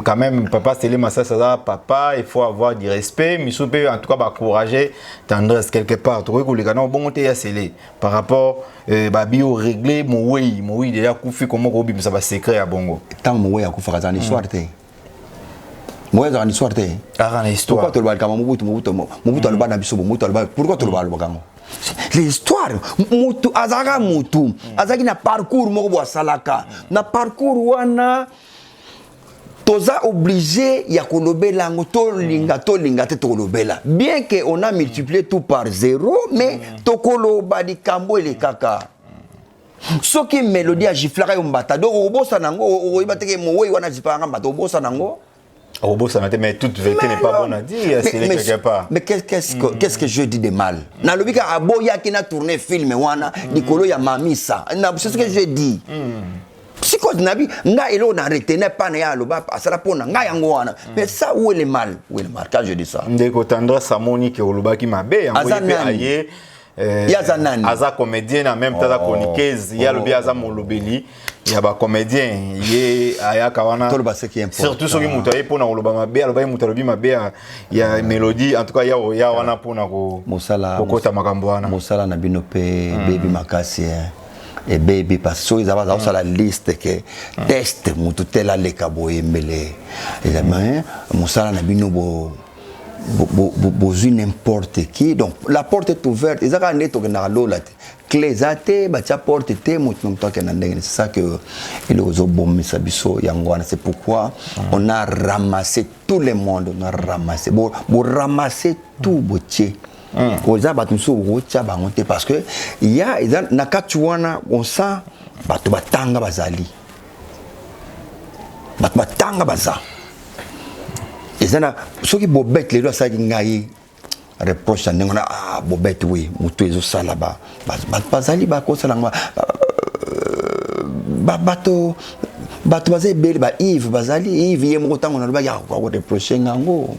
A: quand même papa c'est les massa ça papa il faut avoir du respect miso pe en tout cas ba encourager Tendresse quelque part to ko le kana bongo te ya c'est par rapport babi au régler mon oui déjà kufi comment ko bi ça va secret ya bongo
B: tant mon oui akufa kazani histoire te moi dans l'histoire te
A: ah l'histoire
B: pourquoi tu le balka Mobutu le bana biso Mobutu le pourquoi tu le balka l'histoire mutu azaka mutu azaki na parcours moko bo salaka na parcours wana toza obligé ya kolobela ngo to linga te kolobela bien que on a multiplié tout par 0 mais to koloba di kambo ele kaka soki mélodie a giflaka yo mbata donc obosa nango oyeba teke mowe wana jipanga mbata obosa nango
A: mais toute vérité n'est pas bonne à dire, c'est quelque part.
B: Mais qu'est-ce que je dis de mal? Na lobika aboya qui na tourné film wana Nicolo ya mamisa. C'est ce que je dis. psychose nabi nga elo na retenait pas na ya loba asala pona nga yango wana mais ça où est le mal quand je dis ça
A: ndeko tendresse amoni ke olobaki mabe yango yepe aye
B: yazanani
A: aza comédien en même temps aza chroniqueuse ya lobi aza molobeli ya ba comédien ye ayaka wana surtout soki muto aye pona koloba mabe aloba muto alobi mabe ya mélodie en tout cas ya wana pona ko kokota makambo wana
B: mosala na bino pe baby makasi et baby parce que ils avaient ça la liste que test mutu tela le kabo embele et mais mosala na bino bo n'importe qui donc la porte est ouverte ils ont neto que na lola clé zate ba tia porte te mutu mtoke na ndenge c'est ça que il ozo bombe sabiso yangwana c'est pourquoi on a ramassé tout le monde on a ramassé bo ramasser tout botier oza batu so rocha bangote parce que il y a na katuana on sent batu batanga bazali batu batanga baza ezana soki bobet lelo asaki ngai reproche ndengona bobet oui mutu ezo sala bazali bakosala bato bazali belle ba Yves bazali Yves yemo tango na ba ya ko reprocher ngango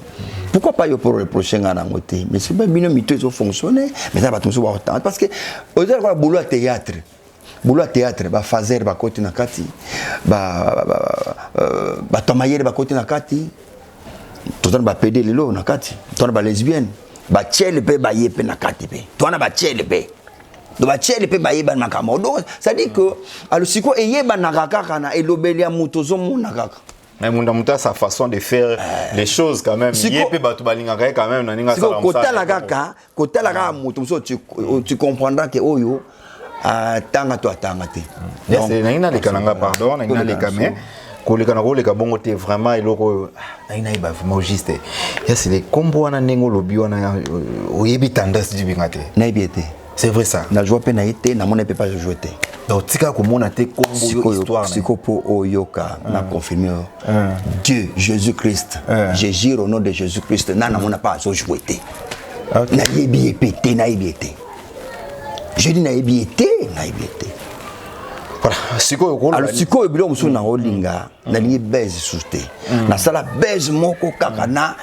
B: pourquoi pas yo pour reprocher ngango te mais c'est pas bino mito ezo fonctionner mais ça bato so ba autant parce que oza kwa boulot à théâtre ba fazer ba koti na kati ba tomayere ba koti na kati tozana ba PD lelo na kati tozana ba lesbienne ba chele pe ba yepe na kati pe tozana ba chele pe do ba chele pe ba yeba na kama donc ça dit que alors siko eyeba na kaka na elobelia mutozo mona kaka
A: mais munda muta sa façon de faire les choses quand même yepe ba to balinga quand même na ninga sala
B: kota la kaka mutozo tu comprendras que oyo tanga to atanga te
A: donc na le kananga pardon na le kamé koleka na koleka bongo te vraiment iloko aina iba vraiment juste ya c'est les combo wana nengo lobi wana oyebi tendance dibinga te
B: na ibité
A: c'est vrai ça
B: na joie pe na été na mona pe pas jouer te
A: donc tika ko mona te combo histoire
B: siko po oyoka na confirmer Dieu Jésus-Christ je jure au nom de Jésus-Christ na mona pas jouer te na yebi epete na ibité je dis na ibité
A: voilà
B: alors siko ebilo muso na olinga na lingi base souté na sala base moko kaka na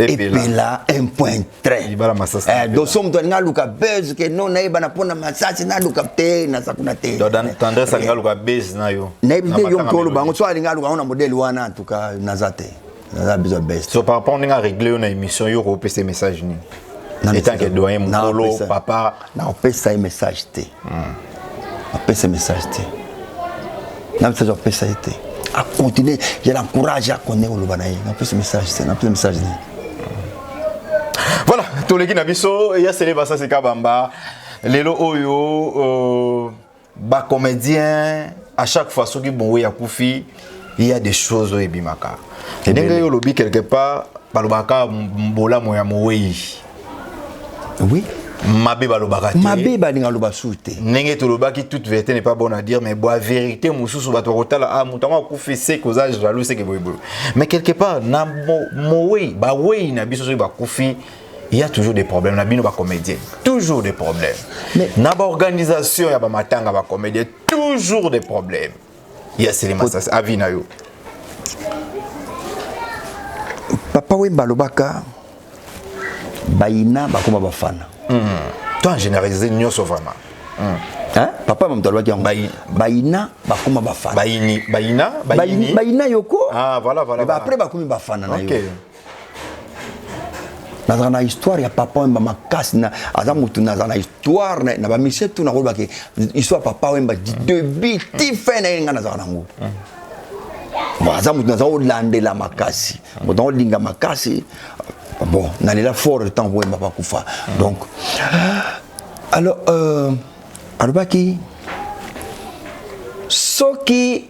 B: epela 1.3 donc somme to nga luka base que non na ibana pona masasi na luka te na sakuna te
A: donc tendance nga luka base na yo
B: na ibite yo nkolo bango so alinga luka on modèle wana en tout cas nazate na besoin base
A: so par rapport nga régler une émission yo ko pese message ni étant que doyen mukolo papa
B: na pesa message te après ce message n'a pas fait ça été à continuer je l'encourage à connaître le banaï après ce message
A: voilà tous les qui nabiso ya célébrer ça c'est kabamba lelo oyo ba comédien à chaque fois ceux qui bon ya kufi il y a des choses au ebimaka et dengue yo lobi quelque part balobaka mbola moya moyi
B: oui
A: mabe balobaka te
B: mabe balinga loba soute
A: nenge to lobaki toute vérité n'est pas bonne à dire mais boa vérité mususu bato kotala mutango kufise koza jaloux c'est que boyebo mais quelque part na mowe ba wei na biso so ba kufi il y a toujours des problèmes na bino ba comédien toujours des problèmes mais na ba organisation ya ba matanga ba comédien toujours des problèmes il y a c'est les massas avina yo
B: papa we balobaka baina bakoma bafana
A: toi en généralisé nyoso vraiment
B: hein papa même tolwa ki baina bakoma bafana baina yoko
A: voilà
B: après bakomi bafana na yo na histoire ya papa wemba makasi na azamutu na histoire na ba mission tout na kolba ke histoire papa wemba début ti fin na nga na za nango azamutu na za olandela makasi moto linga makasi bon nalela fort le temps wemba pas kufa donc alors alobaki soki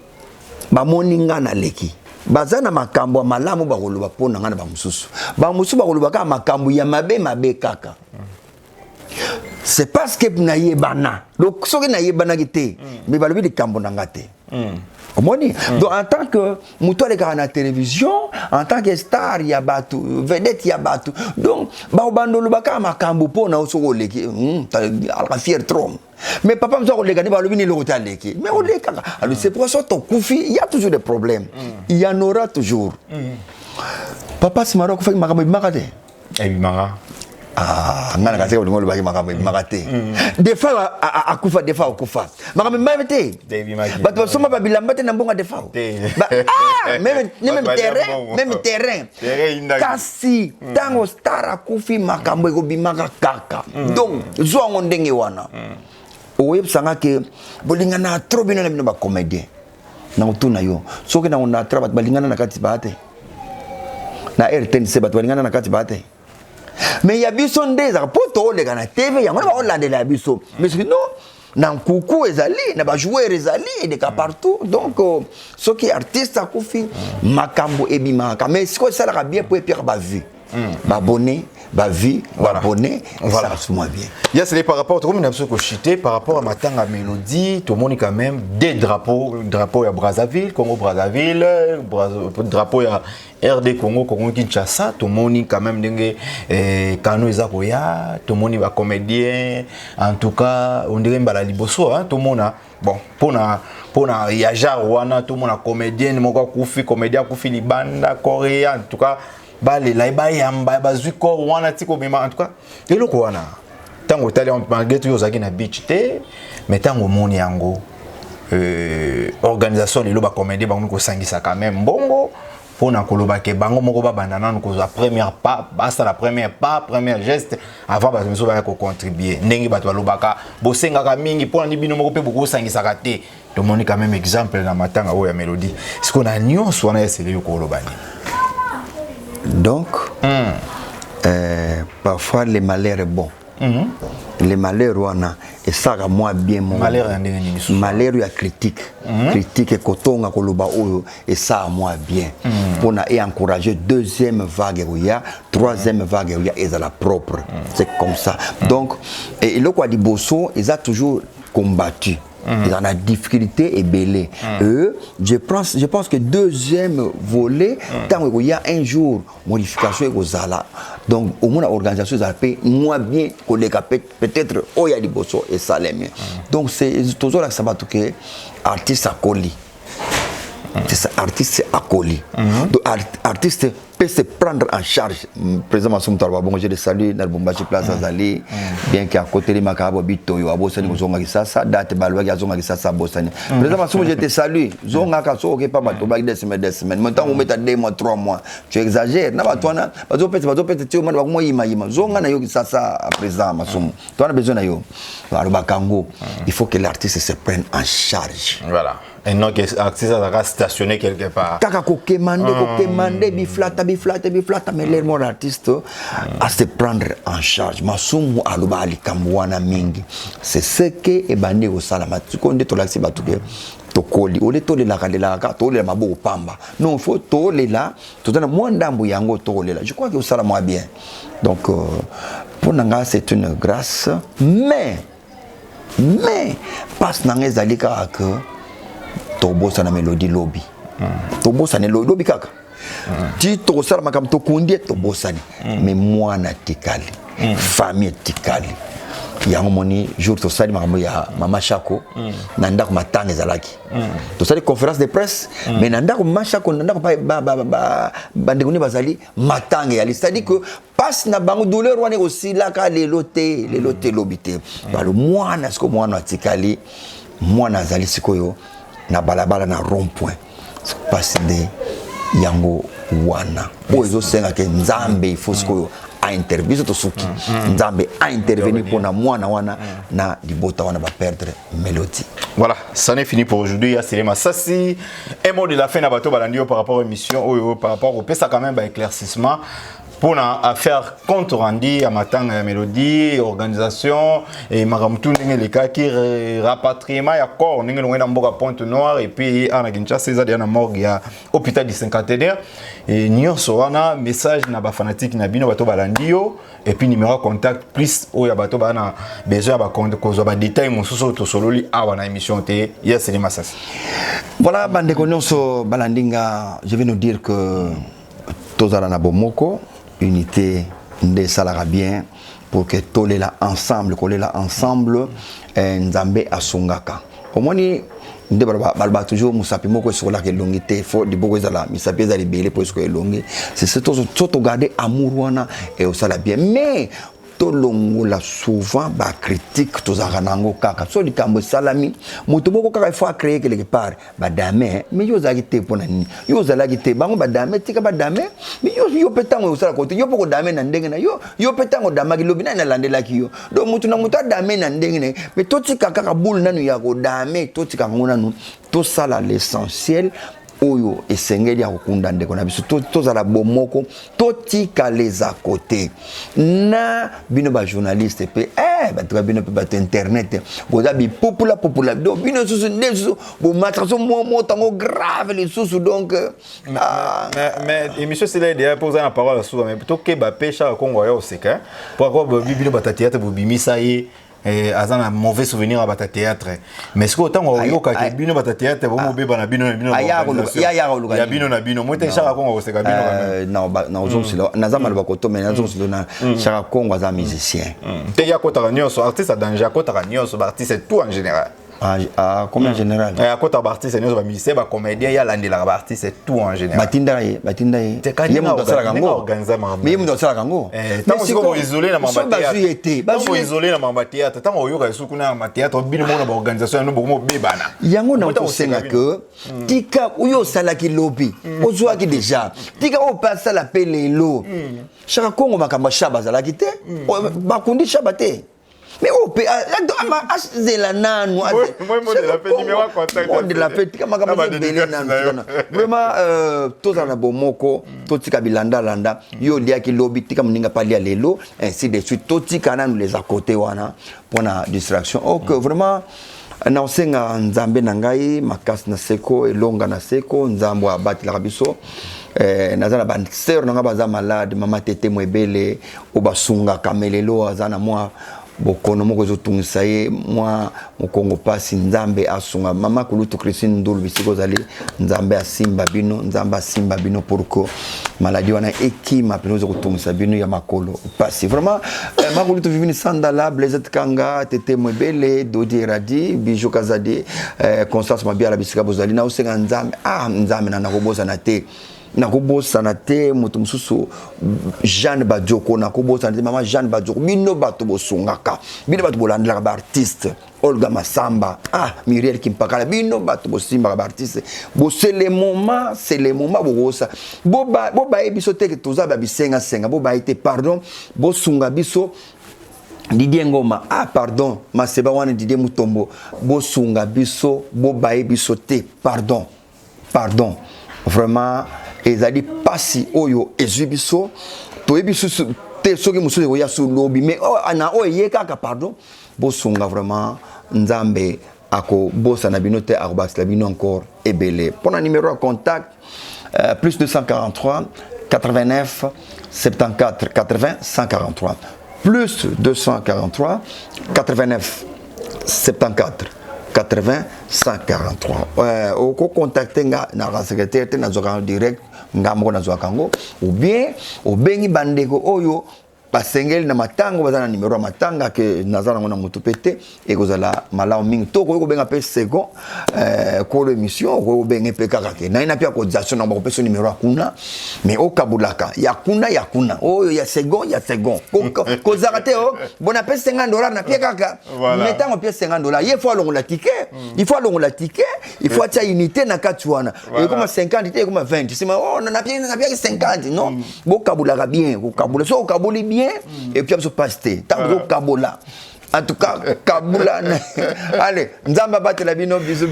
B: ba moninga na leki bazana makambo malamu ba koloba pona ngana ba mususu bakoloba ka makambo ya mabe kaka c'est parce que na yebana donc soki na yebana kité mais balobi de kambo na ngate omoni donc en tant que muto le na télévision en tant que star ya batu vedette ya batu donc ba bandolo baka makambo pona osoko leki alka fier trop Mais papa me dit on leka ne ba lobini le hôtel leki. Mais on leka. Alors c'est pour ça ton koufi, il y a toujours des problèmes. Il y en aura toujours. Papa c'est marrant ko fa makambo makate.
A: Eh mara.
B: Ah, ngana ka se ko ngolo ba makambo makate. Des fois akufa des fois akufa. Makambo makate. Ba to soma ba bilamba te na mbonga des fois. Ah, même terrain. Kasi tango star akufi makambo ko bimaka kaka. Donc zo ngondenge wana. Oye sanga ke bolingana trop bino na bino ba comédien. Na utuna yo. Soki na ona tra bat balingana na kati bate. Na RTNC bat balingana na kati bate. Mais il y a biso ndeza poto le kana TV yango ba olandela ya biso. Mais non na kuku ezali na ba joueur ezali de ka partout. Donc soki artiste akufi makambo ebimaka. Mais siko ça la bien pour pierre ba vue. Ba abonné ba vie, abonné, voilà, ça moins bien.
A: Il y a c'est par rapport au monde chité par rapport à Matanga Mélodie, tout le monde quand même des drapeaux à Brazzaville, Congo Brazzaville, drapeau à RD Congo, Congo Kinshasa, tout le monde quand même dingue Kano Ezakoya, tout le monde va comédien, en tout cas on dirait Mbala Liboso, hein, tout le monde a bon pour na Yaja Rwanda, tout le monde a comédien, Moko Koufi, comédien Koufi Libanda, coréen, en tout cas bale la ba yamba ba zuko wana tiko bima en tout cas eloko wana tango tali on malgré tout ozaki na beach té mais tango moni yango organisation lelo ba comédie bango ko sangisa quand même bongo pona koloba ke bango moko ba bandana ko za première pas basta la première pas premier geste avant ba miso ba ko contribuer ndenge ba to lobaka bosenga ka mingi pona ni bino moko pe boko sangisa ka té to moni quand même exemple na matanga o ya Mélodie ce qu'on a nyonso wana esele ko lobani.
B: Donc, parfois le malheur est bon. Le malheur, et ça a moins bien mon malheur est critique. Critique et coton à Koloba et ça a moins bien. Pour encourager deuxième vague, troisième vague, et à la propre. C'est comme ça. Donc, et le quoi dit Bosso, ils ont toujours combattu. Ils ont la difficulté et belé. Je pense que deuxième volet, tant qu'il y a un jour modification aux ala. Donc au moins l'organisation ça paye moins bien que les peut-être au y a des bosso et ça les mieux. Donc c'est toujours là que ça va toucher artiste à colis. C'est ça, artiste à colis. Donc artiste peut se prendre en charge. Président Massoum Talba, bon, je le salue, dans le Bombachi Place Azali, bien qu'à côté de Makabo Bito, yo abosani ko zonga kisasa, date balwa ya zonga kisasa bosani. Président Massoum, je te salue. Zonga ka so pas ma toba des semaines. Maintenant on met à 2 mois, 3 mois. Tu exagères. Na batwana, bazo pete tu ma ko yima. Zonga na yo kisasa président Massoum. Tu as besoin na yo. Ba Kango, il faut que l'artiste se prenne en charge.
A: Voilà. Et non que l'artiste va stationner quelque part.
B: Kaka ko kemande biflata, mais les mots artistes à se prendre en charge. Masumu aluba alikamwana mingi. C'est ce que ebandi au salama. Tu connais to laxi batuke. Tokoli ole to la kadela ka to le mabo pamba. Non, faut to le là, tout dans moins d'ambu yango to le là. Je crois que au salama bien. Donc pour nanga c'est une grâce, mais passe nanga zalika que tobosa na Mélodie lobby. Tobosa na lobby kaka. Ti to sala makam to kundi to bosani mais moi na tikali famille tikali yango moni jour to sali makambo ya mama Chako na ndako matanga ezalaki to sali conférence de presse mais na ndako mama Chako na ndako ba bandeko ni bazali matanga ya c'est-à-dire que passe na bango douleur wana aussi la ka lelote lobité ba le mwana siko mwana tikali mwana zali sikoyo na balabala na rond-point passe de yango wana ozo senga ke nzambe ifosko a intervenir to suki nzambe a intervenir pour na mwana wana na libota wana ba perdre Mélodie.
A: Voilà, ça n'est fini pour aujourd'hui. C'est Massassi. Un mot de la fin d'abato balandio par rapport à l'émission par rapport au PESA quand même ba éclaircissement pour à faire compte rendu à Matanga Mélodie, organisation et Maramtou les cas qui rapatriement ya corps n'engel on est dans Boga Pointe-Noire et puis à Kinshasa c'est à morgue ya hôpital du cinquantenaire et nyonso wana message na ba fanatique na bino bato balandio et puis numéro contact plus o ya bato bana besoin ba compte ko zo ba détail mosusu to sololi awa na émission té yes c'est Massassi.
B: Voilà bande nyonso balandinga, je vais nous dire que tozala na bomoko unité nde salara bien pour que tolela ensemble kolela ensemble nzambe asungaka omoni nde balba toujours musapi moko sur la longité faut de beaucoup ezala misapi ezali belé pour ce que longue c'est surtout garder amour wana et au sala bien mais tolongola souvent ba critique tozaka nango kaka so likambo salami moto moko kaka il faut créer quelque part ba dame mais yo zaki te pona ni yo zalaki te bango ba dame tika ba dame mais yo petango osala côté yo poko dame na ndenge na yo petango dama ki lobi na landela ki yo donc moto na moto dame na ndenge ne mais totika kaka boule nanu ya ko dame totika ngona nu to sala l'essentiel oyo esengeli ya kokunda ndeko na biso tozala bomoko totika les à côté na bino ba journaliste pe bato bino pe bato internet boza bi popula do bino susu ndesu bo matraso mo tango grave les susu donc
A: mais émission c'est là déjà poser la parole souvent mais plutôt que ba pêcha Congo ya oseka pourquoi bino ba théâtre bo bimisa ye azana un mauvais souvenir à bata théâtre mais ce que autant on yoka ke bino bata théâtre bo mo beba na bino
B: ya
A: bino na bino moi te chaka Congo oseka bino
B: non ozomsilo nazama lo bakoto mais nazomsilo na chaka Congo za musicien
A: te ya kota nyoso artiste danger kota nyoso artiste tout en général
B: combien en général
A: à côté artiste nyoso ba musicien ba comédien ya landela ba artiste tout en général
B: batinda ye mo dosala kango mais mo dosala kango
A: tant que vous isolé na mamba théâtre tant que isolé na mamba théâtre tant que yoka suku na mamba théâtre bino mo na ba organisation no bomo bebana
B: yango na kosenga que tika uyo sala ki lobby ozwa ki déjà tika o passa la pelelo chaka Congo makamba shaba zala ki te bakundi shaba te mais on peut azela nanu
A: moi de la paix numéro contact
B: de la paix kama belé nanu vraiment tozana bomoko totika bilanda landa yo liaki lobby tika muninga pali ya lelo ainsi de suite totika nanu les à côté wana pona distraction ok vraiment na osenga nzambe na ngai makasi na seko elonga na seko nzambo abatila biso nazana ba sœur nanga baza malade mama tete mwebele obasunga kamelelo azana moi bokono moko zotungisa ye moi mokongo pasi nzambe asunga mama kulutu Christine Ndulu bisiko zali nzambe asimba bino pour que maladie wana ekima penozo kutungisa bino ya makolo pasi vraiment makulutu vivini sandala Blaise Kanga tete mwebele Dodi Radi Bijou Kazadi Constance Mabia la bisika bozali na osenga nzambe nzambe na nakobosa na te nakobosa na te moto mususu Jeanne Badioko nakobosa na te mama Jeanne Badioko bino bato bosungaka bino bato bolandela ba artiste Olga Masamba Muriel Kimpakala bino bato bosimba ba artiste bo c'est le moment bogosa boba biso te que toza ba bisenga senga boba été pardon bosunga biso Didier Ngoma pardon Maseba wana Didier Mutombo bosunga biso boba biso te pardon vraiment ezali pasi oyo ezubiso toyebiso te soki mususu ya su lobby mais ana oye kaka pardon bosunga vraiment nzambe ako bosa na bino te akobasila bino encore ebele pona numéro de contact plus 243 89 74 80 143 plus 243 89 74 80 143 oko contacter nga na secrétaire te na zoka direct ngambo na zoka kango ou bien obengi bandeko oyo basengeli na matango bazana numéro ya matanga ke nazana ngona mutu pete ekozala malao mingi to ko benga pe second ko l'émission ko benga pe kaka ke na ina pia cotisation na ko peso numéro akuna mais o kabulaka yakuna oyo ya second ko zarate o bona pe $50 na pia kaka metango pia $50 il faut longola ticket il faut acha unité na katwana et comme 50 et comme 20 c'est na pia 50 non bo kabulaka bien ko kabula so kabuli bien et puis on se passe tant kabola en tout cas Kaboula allez nzamba battre la bino bisous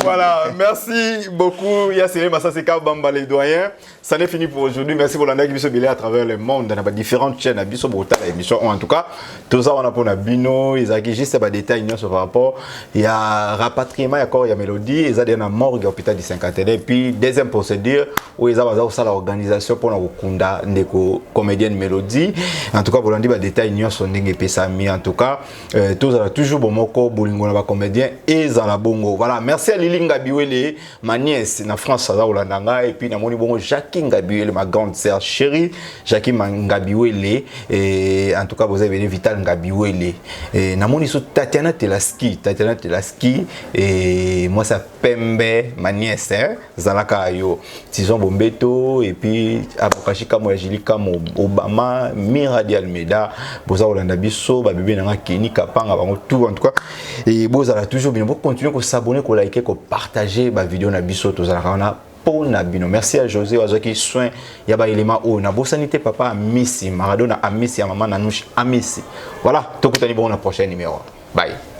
A: voilà merci beaucoup Yassine Massa Seka Bamba les doyens ça n'est fini pour aujourd'hui merci pour l'année qui biso belé à travers le monde dans différentes chaînes biso bota émission en tout cas tout ça on a pour na bino ils a juste des détails sur rapport il y a rapatriement encore il y a mélodie ils a des na morgue hôpital du 51 et puis deuxième procédure où ils a basé ça l'organisation pour na kunda ndeko comédienne mélodie en tout cas pour l'andi ba détails sur ndenge pesami en tout cas tous toujours bon moko bolingo na ba comédien et za la bongo. Voilà, merci à Lili Ngabiwele, ma nièce na France za Olandanga et puis na moni bongo Jackie Ngabiwele, ma grande sœur chérie, Jackie Ngabiwele et en tout cas vous avez Vital Ngabiwele. Et na moni so Tatiana Telaski et moi ça Pembe, ma nièce zalaka yo Tison Bombeto et puis Apokashika mo Jilika mo Obama Miradi Almeida boza Olanda biso ba bébé na Keni Kapanga bango tout en tout cas et boza toujours bien continuer ko s'abonner ko liker ko partager ba vidéo na biso to zalaka na pona bino. Merci à José Wazaki soin ya ba elema o na bosanité papa Messi Maradona a Messi à maman Nanouche a Messi. Voilà, tokutani bon na prochain numéro. Bye.